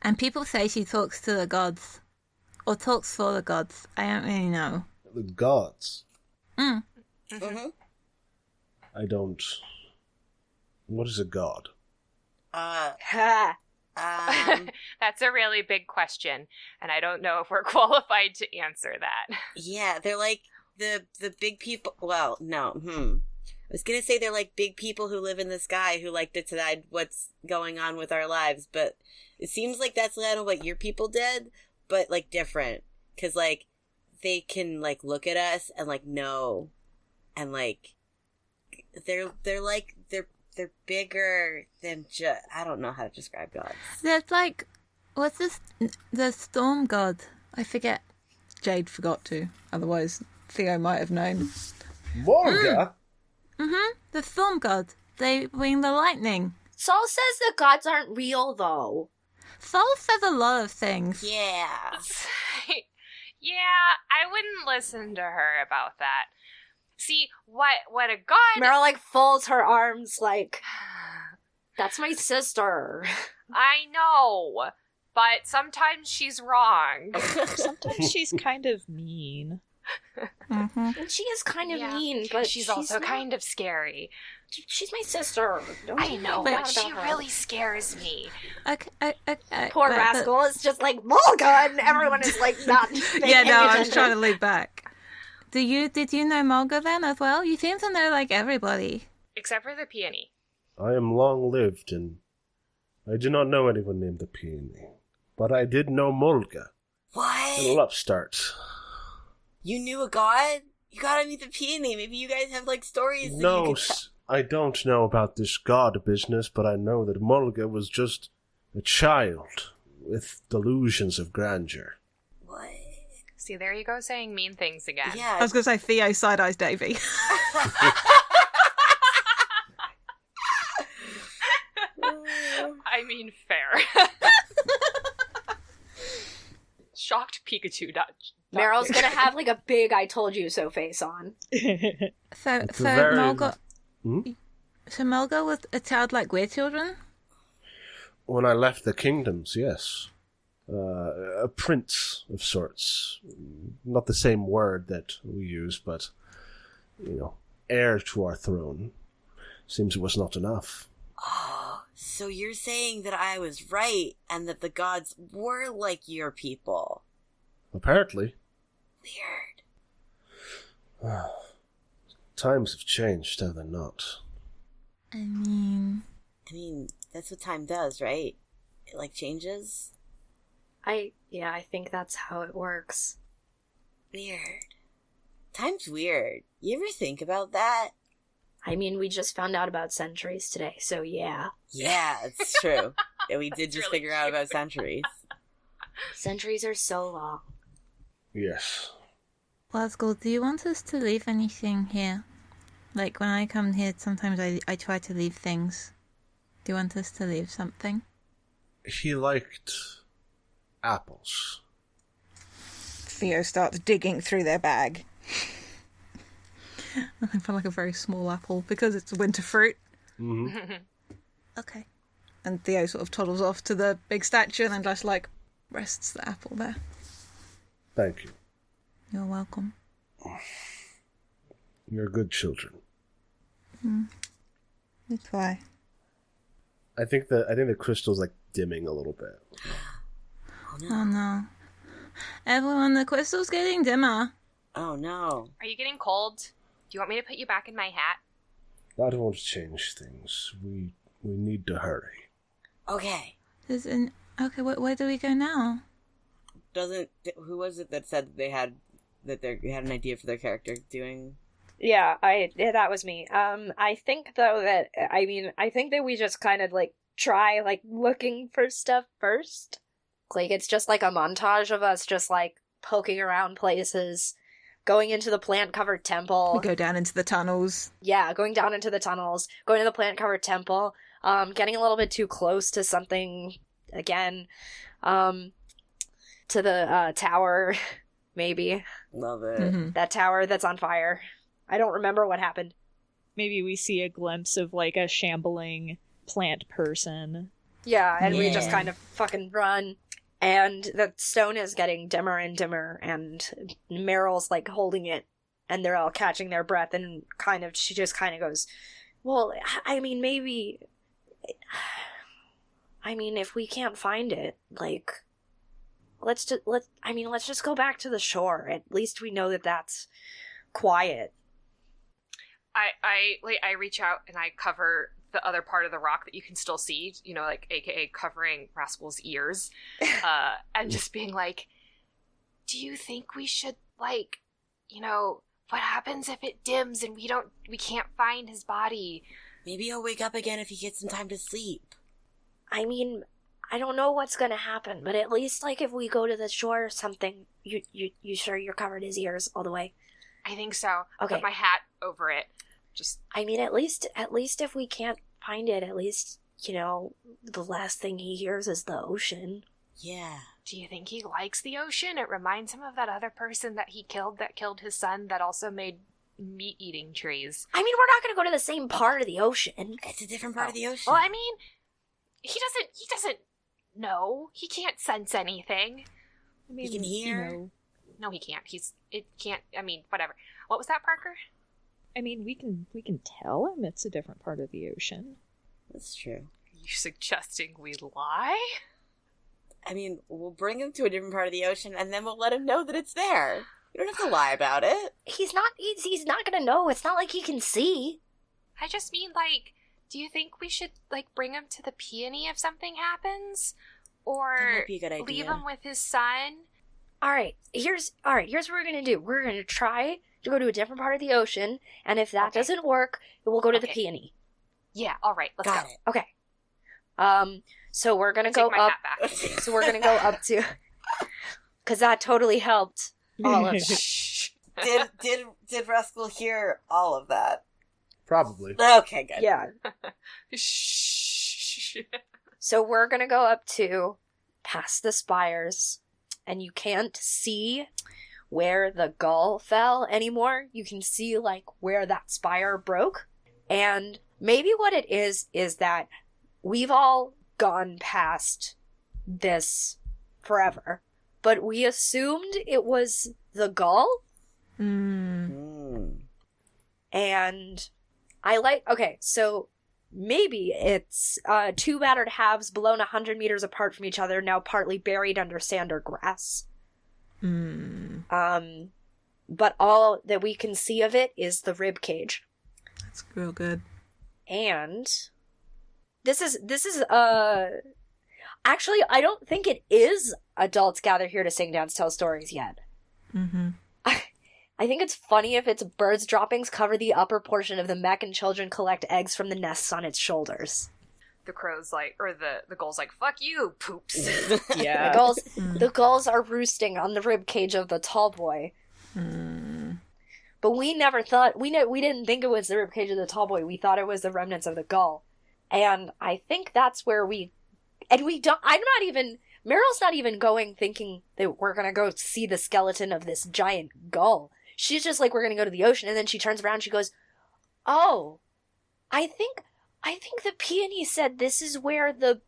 And people say she talks to the gods. Or talks for the gods. I don't really know. The gods? Mm-hmm. I don't... What is a god? That's a really big question, and I don't know if we're qualified to answer that. Yeah, they're like the big people. Well, no. I was gonna say they're like big people who live in the sky who like to decide what's going on with our lives, but it seems like that's kind of what your people did, but like different. Because like they can, like, look at us and, like, know, and, like, they're bigger than just, I don't know how to describe gods. There's like, what's this? The storm god. I forget. Jade forgot to. Otherwise, Theo might have known. Morga? The storm god. They bring the lightning. Saul says the gods aren't real, though. Saul says a lot of things. Yeah. Yeah, I wouldn't listen to her about that. See, what a god... Meryl, like, folds her arms like, that's my sister. I know, but sometimes she's wrong. Sometimes she's kind of mean. And she is kind of mean, but she's also kind of scary. She's my sister. I know, but but she really scares me. Poor rascal is just like, Mulga, and everyone is like, not Yeah, no, I was attention. trying to lead back. Did you know Mulga then as well? You seem to know, like, everybody. Except for the peony. I am long-lived, and I do not know anyone named the Peony. But I did know Molga, What? little upstart. You knew a god? You gotta meet the peony. Maybe you guys have, like, stories that No, you could I don't know about this god business, but I know that Molga was just a child with delusions of grandeur. What? See, there you go saying mean things again. I was going to say Theo side-eyes Davy. I mean, fair. Shocked Pikachu. Meryl's gonna have like a big "I told you so" face on. So very- Mulga... Hmm? So Mulga was a child like we're children? When I left the kingdoms, yes. A prince of sorts. Not the same word that we use, but, heir to our throne. Seems it was not enough. Oh, so you're saying that I was right and that the gods were like your people. Apparently. Weird. Times have changed, have they not? I mean, that's what time does, right? It, like, changes? I think that's how it works. Weird. Time's weird. You ever think about that? I mean, we just found out about centuries today, so yeah. Yeah, it's true. And we did just really figure out about centuries. Centuries are so long. Yes. Glasgow, do you want us to leave anything here? Like, when I come here, sometimes I try to leave things. Do you want us to leave something? He liked apples. Theo starts digging through their bag. I found like a very small apple because it's a winter fruit. Mm-hmm. Okay. And Theo sort of toddles off to the big statue and then just like rests the apple there. Thank you. You're welcome. You're good children. We try. I think the crystal's like dimming a little bit. Oh no. Everyone, the crystal's getting dimmer. Oh no. Are you getting cold? Do you want me to put you back in my hat? I don't want to change things. We need to hurry. Okay. Okay, where do we go now? Who was it that said they had an idea for their character doing? Yeah, that was me. I think though that I think that we just kind of like try like looking for stuff first. Like it's just like a montage of us just like poking around places, going into the plant-covered temple. We go down into the tunnels. Yeah, going down into the tunnels, going to the plant-covered temple, getting a little bit too close to something again, to the tower, maybe. Love it. Mm-hmm. That tower that's on fire. I don't remember what happened. Maybe we see a glimpse of like a shambling plant person. Yeah, and we just Yeah. kind of fucking run. And the stone is getting dimmer and dimmer, and Meryl's like holding it, and they're all catching their breath, and she just kind of goes, well, I mean, maybe, if we can't find it, like, let's just go back to the shore. At least we know that that's quiet. I reach out and I cover the other part of the rock that you can still see, like aka covering Rascal's ears, and just being like, do you think we should like, what happens if it dims and we can't find his body? Maybe he'll wake up again if he gets some time to sleep. I mean, I don't know what's gonna happen, but at least, like, if we go to the shore or something, you sure you're covered his ears all the way? I think so. Okay. Put my hat over it. Just. I mean, at least if we can't find it, at least, the last thing he hears is the ocean. Yeah. Do you think he likes the ocean? It reminds him of that other person that he killed that killed his son that also made meat-eating trees. I mean, we're not gonna go to the same part of the ocean. It's a different part of the ocean. Well, I mean, he doesn't know. He can't sense anything. I mean, He can hear. No, he can't. Whatever. What was that, Parker? I mean, we can tell him it's a different part of the ocean. That's true. Are you suggesting we lie? I mean, we'll bring him to a different part of the ocean, and then we'll let him know that it's there. You don't have to lie about it. He's not gonna know. It's not like he can see. I just mean, do you think we should, bring him to the peony if something happens? Or That might be a good idea. leave him with his son? Alright, here's what we're gonna do. We're gonna try to go to a different part of the ocean, and if that Okay. doesn't work, we'll go to the Okay. peony. Yeah, alright, let's Got go. it. Okay. So we're gonna Take go my up. hat back. So we're gonna go up to, because that totally helped all of that. Shh. Did Rascal hear all of that? Probably. Okay, good. Yeah. Shh. So we're gonna go up to past the spires, and you can't see where the gull fell anymore. You can see where that spire broke. And maybe what it is that we've all gone past this forever, but we assumed it was the gull. Mm. And okay, so maybe it's two battered halves blown 100 meters apart from each other, now partly buried under sand or grass. But all that we can see of it is the rib cage. That's real good. And this is actually, I don't think it is adults gather here to sing, dance, tell stories yet. Mm-hmm. I think it's funny if its birds' droppings cover the upper portion of the mech and children collect eggs from the nests on its shoulders. The crow's the gull's fuck you, poops. Yeah. The gulls are roosting on the rib cage of the tall boy. But we never thought, we didn't think it was the rib cage of the tall boy. We thought it was the remnants of the gull. And I think that's where Meryl's not even going thinking that we're gonna go see the skeleton of this giant gull. She's just we're gonna go to the ocean, and then she turns around and she goes, oh, I think the peony said this is where the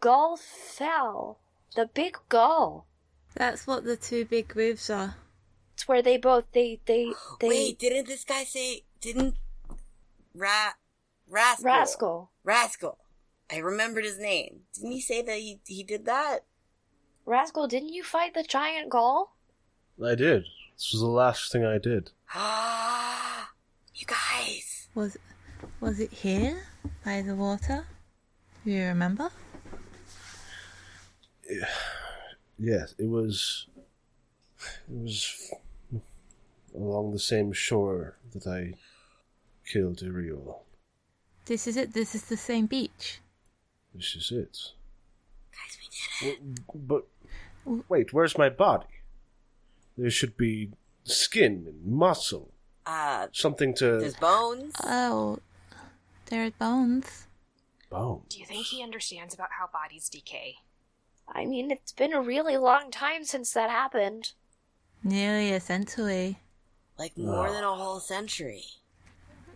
gull fell. The big gull. That's what the two big roofs are. It's where they both, they Wait, didn't this guy say, Rascal? Rascal. I remembered his name. Didn't he say that he did that? Rascal, didn't you fight the giant gull? I did. This was the last thing I did. Ah, you guys. Was it here by the water? Do you remember? Yes, it was along the same shore that I killed Ariel. This is it. This is the same beach. This is it. Guys, we did it. But wait, where's my body? There should be skin and muscle. Something to... There's bones. Oh, there are bones. Bones. Do you think he understands about how bodies decay? I mean, it's been a really long time since that happened. Nearly a century. More than a whole century.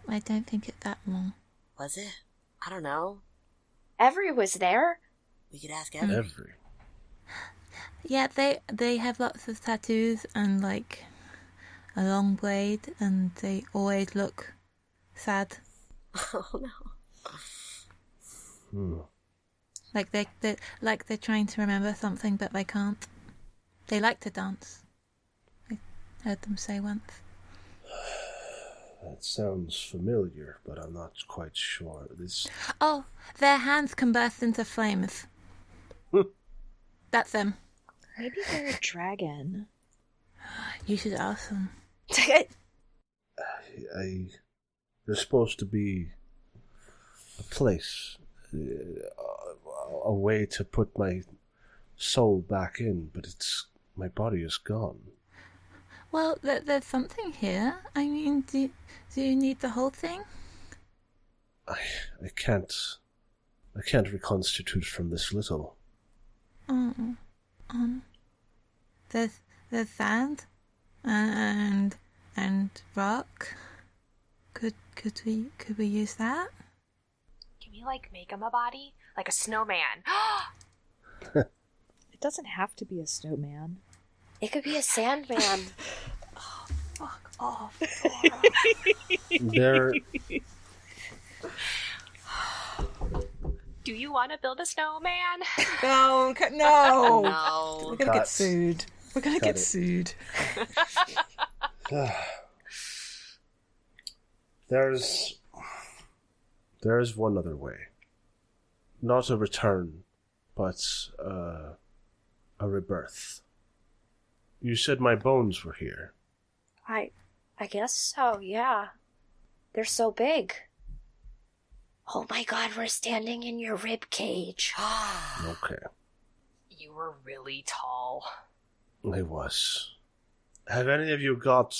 I don't think it's that long. Was it? I don't know. Every was there. We could ask Evan. Every. Yeah, they have lots of tattoos and a long blade, and they always look sad. Oh no. They're trying to remember something, but they can't. They like to dance. I heard them say once. That sounds familiar, but I'm not quite sure. Oh, their hands can burst into flames. That's them. Maybe they're a dragon. You should ask them. There's supposed to be a place, a way to put my soul back in, but my body is gone. Well, there's something here. I mean, do you need the whole thing? I can't reconstitute from this little. There's sand and rock. Could we use that? Can we, make him a body? Like a snowman? It doesn't have to be a snowman. It could be a sandman. Oh, fuck off. There. Do you want to build a snowman? No. No. We're gonna get sued. We're gonna get sued. There's one other way. Not a return, but a rebirth. You said my bones were here. I guess so, yeah. They're so big. Oh my god, we're standing in your rib cage. Okay. You were really tall. I was. Have any of you got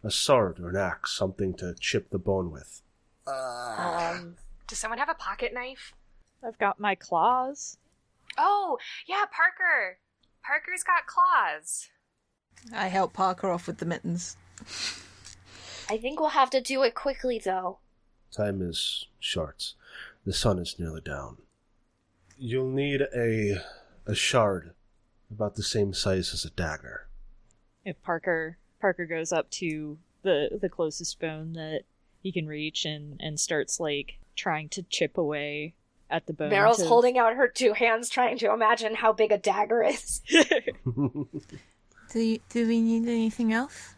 a sword or an axe, something to chip the bone with? Does someone have a pocket knife? I've got my claws. Oh, yeah, Parker. Parker's got claws. I help Parker off with the mittens. I think we'll have to do it quickly, though. Time is short. The sun is nearly down. You'll need a shard about the same size as a dagger. If Parker goes up to the closest bone that he can reach and starts trying to chip away at the bone. Meryl's holding out her two hands, trying to imagine how big a dagger is. Do we need anything else?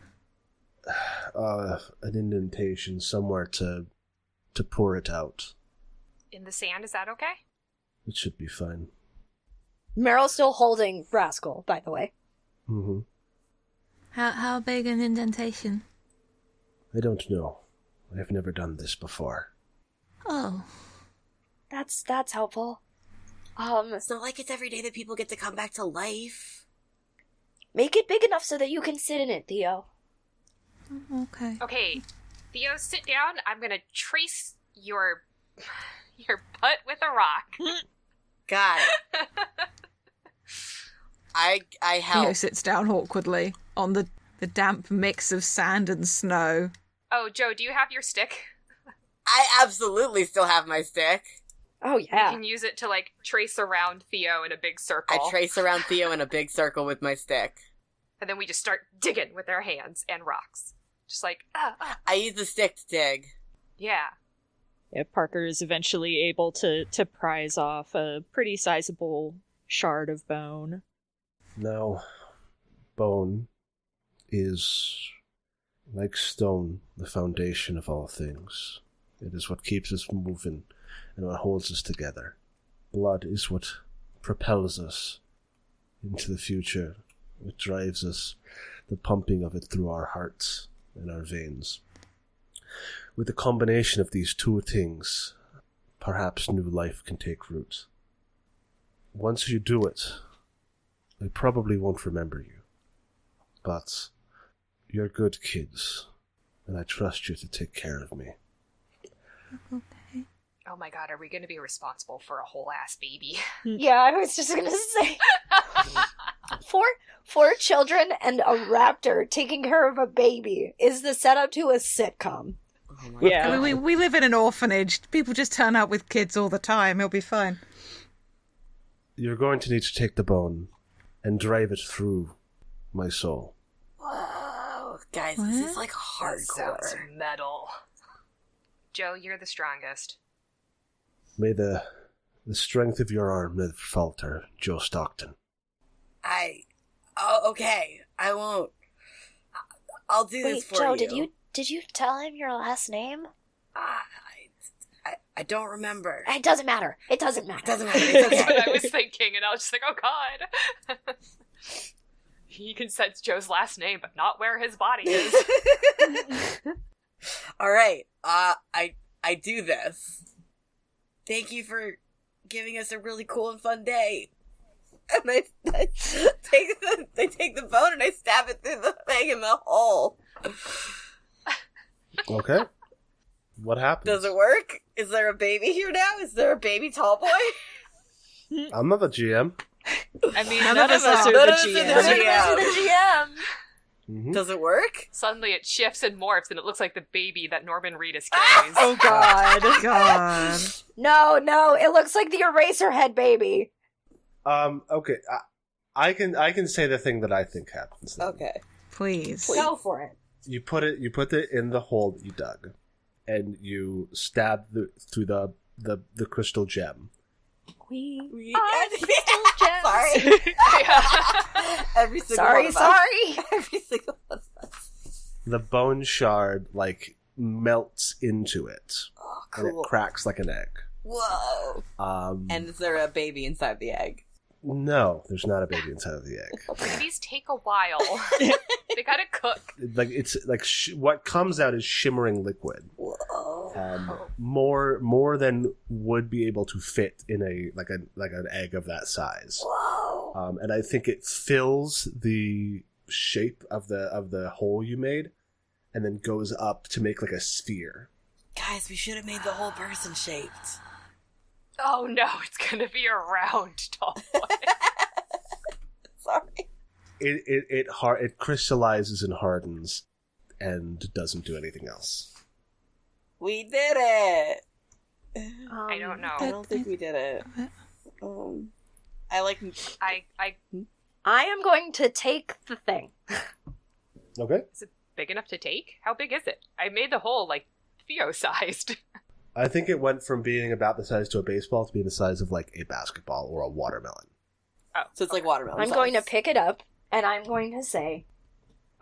An indentation somewhere to pour it out. In the sand, is that okay? It should be fine. Meryl's still holding Rascal, by the way. Mm-hmm. How big an indentation? I don't know. I've never done this before. Oh. That's helpful. It's not like it's every day that people get to come back to life. Make it big enough so that you can sit in it, Theo. Okay. Okay, Theo, sit down. I'm gonna trace your butt with a rock. Got it. I help. Theo sits down awkwardly on the damp mix of sand and snow. Oh, Joe, do you have your stick? I absolutely still have my stick. Oh, yeah. You can use it to, trace around Theo in a big circle. I trace around Theo in a big circle with my stick. And then we just start digging with our hands and rocks. Just I use the stick to dig. Yeah. Yeah, Parker is eventually able to prise off a pretty sizable shard of bone. Now, bone is, like stone, the foundation of all things. It is what keeps us moving and what holds us together. Blood is what propels us into the future. It drives us, the pumping of it through our hearts and our veins. With the combination of these two things, perhaps new life can take root. Once you do it, I probably won't remember you. But you're good kids, and I trust you to take care of me. Okay. Oh my god, are we going to be responsible for a whole ass baby? Yeah, I was just gonna say. Four children and a raptor taking care of a baby is the setup to a sitcom. Oh my Yeah. God. We live in an orphanage. People just turn up with kids all the time. It'll be fine. You're going to need to take the bone and drive it through my soul. Whoa, guys, this is What? That sounds hardcore. metal. Joe, you're the strongest. May the strength of your arm never falter, Joe Stockton. Oh, okay. I won't. I'll do Wait, this for Joe, you. did you tell him your last name? I don't remember. It doesn't matter. It doesn't matter. It doesn't matter. It's That's okay. what I was thinking, and I was just like, oh god. He can sense Joe's last name, but not where his body is. All right. I do this. Thank you for giving us a really cool and fun day. And I take the bone and I stab it through the thing in the hole. Okay. What happens? Does it work? Is there a baby here now? Is there a baby tall boy? I'm not the GM. I mean, None none of of us us are are the the GM. GM. None of us are the GM. Mhm. Does it work? Suddenly it shifts and morphs, and it looks like the baby that Norman Reedus carries. Oh god. God. No, it looks like the Eraserhead baby. Okay. I can say the thing that I think happens. Then. Okay. Please. Go for it. You put it in the hole that you dug, and you stab through the crystal gem. We are crystal gems. Sorry. Every single one of us. Sorry. Every single one of us. The bone shard melts into it, Oh, and it cool. cracks like an egg. Whoa. And is there a baby inside the egg? No, there's not a baby inside of the egg. Babies take a while. They gotta cook. It's what comes out is shimmering liquid. Whoa. More than would be able to fit in an egg of that size. Whoa. And I think it fills the shape of the hole you made, and then goes up to make like a sphere. Guys, we should have made the whole person shaped. Oh no, it's gonna be a round tall boy. Sorry. It crystallizes and hardens, and doesn't do anything else. We did it. I don't know. I don't think we did it. I like. I am going to take the thing. Okay. Is it big enough to take? How big is it? I made the hole Theo-sized. I think it went from being about the size to a baseball to being the size of like a basketball or a watermelon. Oh, So it's like watermelon. I'm size. going to pick it up, and I'm going to say,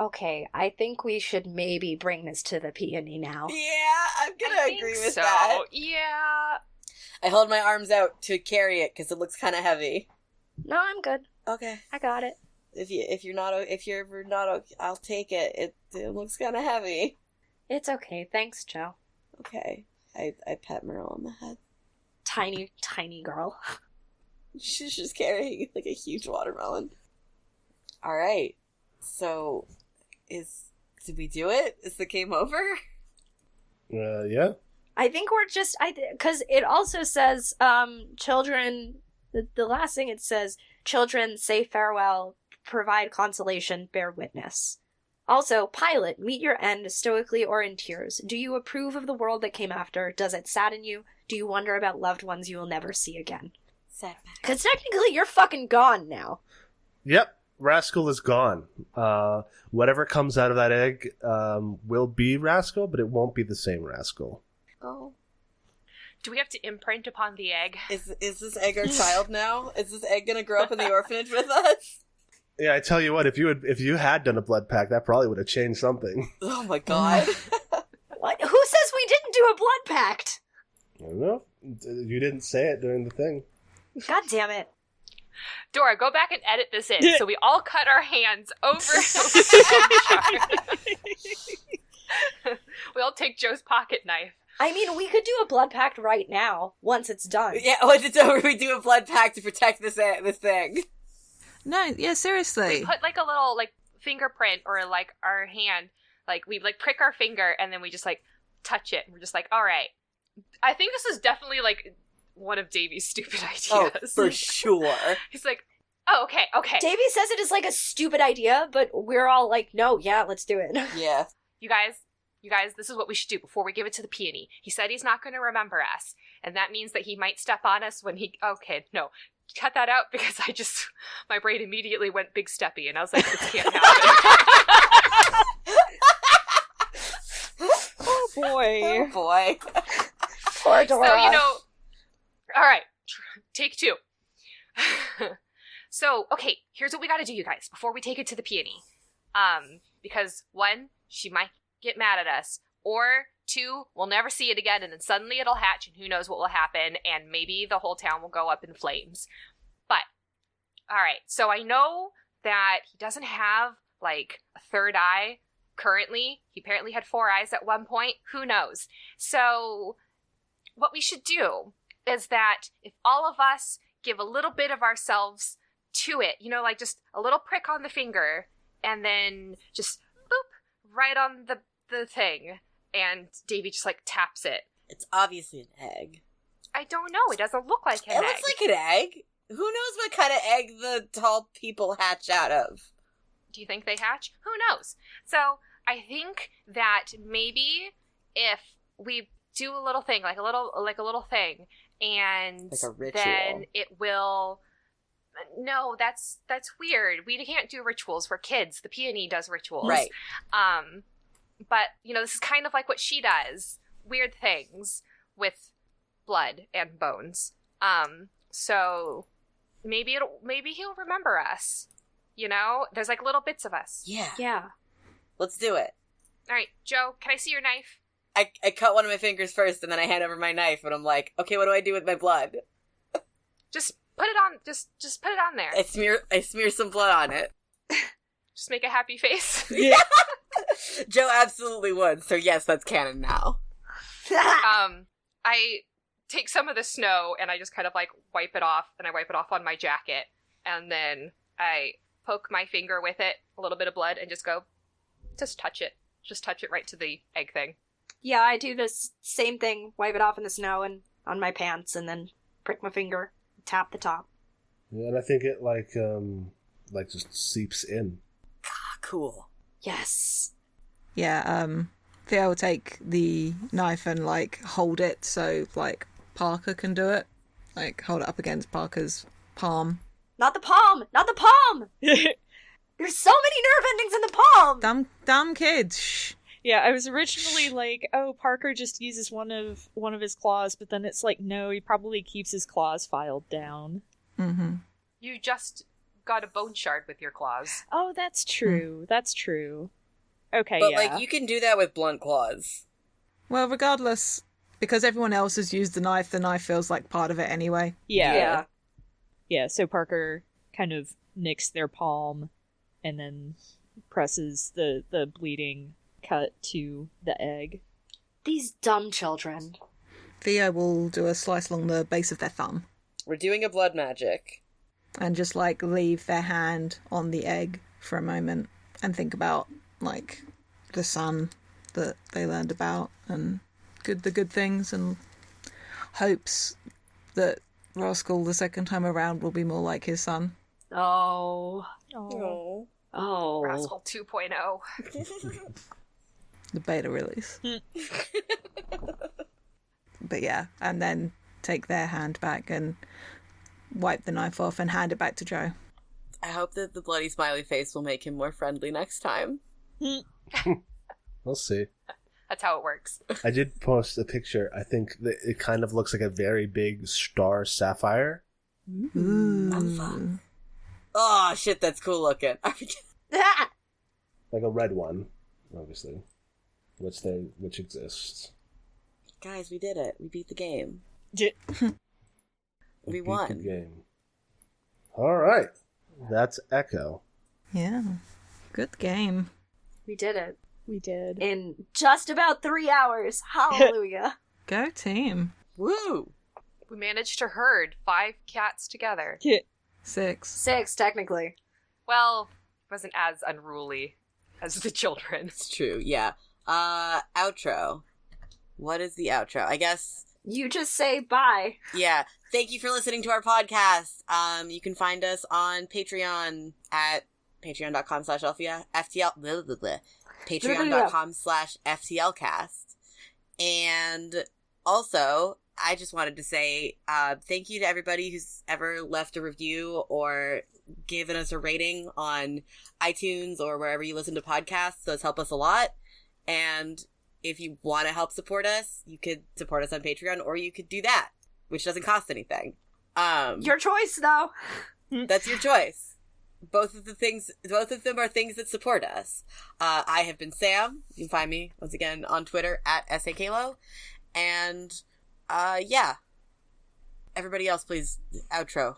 okay, I think we should maybe bring this to the peony now. Yeah, I'm I gonna think agree with so. that. Yeah. I hold my arms out to carry it because it looks kind of heavy. No, I'm good. Okay. I got it. If you're ever not okay, I'll take it. It looks kind of heavy. It's okay. Thanks, Joe. Okay. I pat Merle on the head. Tiny, tiny girl. She's just carrying like a huge watermelon. All right. So, did we do it? Is the game over? Yeah. I think we're just, because it also says, children, the last thing it says, children say farewell, provide consolation, bear witness. Also, pilot, meet your end stoically or in tears. Do you approve of the world that came after? Does it sadden you? Do you wonder about loved ones you will never see again? Sad. Because technically you're fucking gone now. Yep. Rascal is gone. Whatever comes out of that egg will be Rascal, but it won't be the same Rascal. Oh. Do we have to imprint upon the egg? Is this egg our child now? Is this egg gonna grow up in the orphanage with us? Yeah, I tell you what, if you had done a blood pact, that probably would have changed something. Oh my god. What? Who says we didn't do a blood pact? I don't know. You didn't say it during the thing. God damn it. Dora, go back and edit this in so we all cut our hands over the we all take Joe's pocket knife. I mean, we could do a blood pact right now, once it's done. Yeah, once it's over, we do a blood pact to protect this thing. No, yeah, seriously. We put like a little fingerprint or our hand, we prick our finger and then we just touch it and we're just all right. I think this is definitely one of Davy's stupid ideas. Oh, for sure. He's oh, okay. Davey says it is a stupid idea, but we're all no, yeah, let's do it. Yeah. You guys, this is what we should do before we give it to the peony. He said he's not going to remember us, and that means that he might step on us when he... Okay, no. Cut that out because my brain immediately went big steppy, and I was like, this can't happen. Oh boy. Oh boy. Poor Dora. So, all right, take two. So, okay, here's what we gotta do, you guys, before we take it to the peony. Because one, she might get mad at us, or two, we'll never see it again, and then suddenly it'll hatch, and who knows what will happen, and maybe the whole town will go up in flames. But, all right, so I know that he doesn't have, like, a third eye currently. He apparently had 4 eyes at one point. Who knows? So what we should do is that if all of us give a little bit of ourselves to it, you know, like just a little prick on the finger, and then just boop, right on the thing, and Davy just, like, taps it. It's obviously an egg. I don't know. It doesn't look like an egg. It looks like an egg. Who knows what kind of egg the tall people hatch out of? Do you think they hatch? Who knows? So I think that maybe if we do a little thing, like a little thing, and Like a ritual. then it will. No, that's weird. We can't do rituals. We're kids. The peony does rituals, Right. But you know, this is kind of like what she does. Weird things with blood and bones. So maybe he'll remember us. You know, there's like little bits of us. Yeah. Yeah. Let's do it. All right, Joe, can I see your knife? I cut one of my fingers first, and then I hand over my knife, and I'm like, okay, what do I do with my blood? Just put it on. Just put it on there. I smear some blood on it. Just make a happy face. Joe absolutely would, so yes, that's canon now. I take some of the snow and I just kind of like wipe it off, and I wipe it off on my jacket, and then I poke my finger with it, a little bit of blood, and just go, just touch it right to the egg thing. Yeah, I do this same thing, wipe it off in the snow and on my pants, and then prick my finger, tap the top. Yeah, and I think it like just seeps in. Ah, cool. Yes. Yeah, Theo will take the knife and, like, hold it so, like, Parker can do it. Like, hold it up against Parker's palm. Not the palm! Not the palm! There's so many nerve endings in the palm! Dumb kids. Shh. Yeah, I was originally like, oh, Parker just uses one of his claws, but then it's like, no, he probably keeps his claws filed down. Mm-hmm. You just got a bone shard with your claws. Oh, that's true. That's true. Okay, But, yeah. like, you can do that with blunt claws. Well, regardless, because everyone else has used the knife feels like part of it anyway. Yeah. Yeah, so Parker kind of nicks their palm and then presses the bleeding cut to the egg. These dumb children. Theo will do a slice along the base of their thumb We're doing a blood magic. and just, like, leave their hand on the egg for a moment and think about, like, the sun that they learned about and the good things, and hopes that Rascal the second time around will be more like his son. Oh. Oh. Oh. Rascal 2.0. The beta release. But yeah, and then take their hand back and wipe the knife off and hand it back to Joe. I hope that the bloody smiley face will make him more friendly next time. We'll see. That's how it works. I did post a picture. I think that it kind of looks like a very big star sapphire. Ooh. Oh, shit, that's cool looking. Like a red one, obviously. Which exists. Guys, we did it. We beat the game. J- We Beat won. the game. Alright. That's Echo. Yeah. Good game. We did it. We did. In just about 3 hours. Hallelujah. Go team. Woo! We managed to herd 5 cats together. 6. 6, technically. Well, it wasn't as unruly as the children. It's true, yeah. Outro. What is the outro? I guess, You just say bye. yeah. Thank you for listening to our podcast. You can find us on Patreon at patreon.com/FTL, blah, blah, blah, patreon.com/FTLcast. And also, I just wanted to say thank you to everybody who's ever left a review or given us a rating on iTunes or wherever you listen to podcasts. Those help us a lot. And if you want to help support us, you could support us on Patreon, or you could do that, which doesn't cost anything. Your choice, though. That's your choice. Both of them are things that support us. I have been Sam. You can find me once again on Twitter at SAKalo. And yeah. Everybody else, please, outro.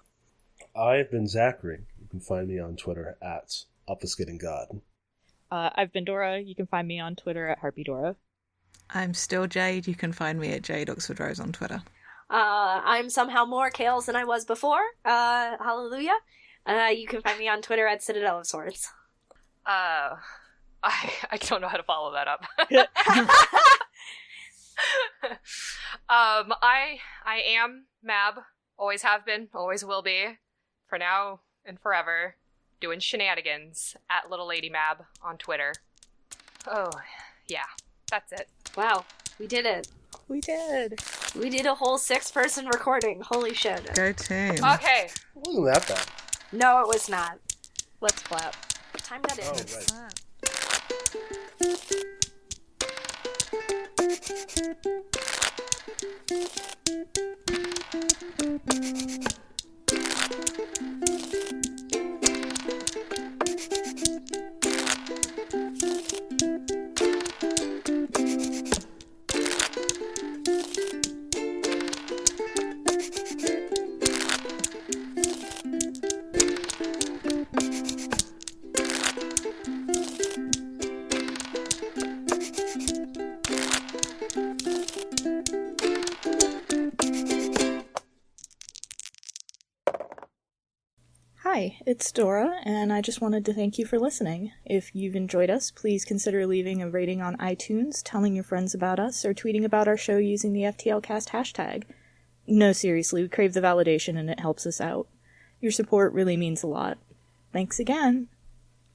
I've been Zachary. You can find me on Twitter at obfuscatinggod. I've been Dora. You can find me on Twitter at HarpyDora. I'm still Jade. You can find me at Jade Oxford Rose on Twitter. I'm somehow more Kales than I was before. Hallelujah. You can find me on Twitter at Citadel of Swords. I don't know how to follow that up. I am Mab. Always have been. Always will be. For now and forever. Doing shenanigans at Little Lady Mab on Twitter. Oh, yeah. That's it. Wow. We did it. We did. We did a whole 6-person recording. Holy shit. Go team. Okay. It wasn't that bad. No, it was not. Let's clap. Time that in. Oh, right. Hi, it's Dora, and I just wanted to thank you for listening. If you've enjoyed us, please consider leaving a rating on iTunes, telling your friends about us, or tweeting about our show using the FTLcast hashtag. No, seriously, we crave the validation and it helps us out. Your support really means a lot. Thanks again!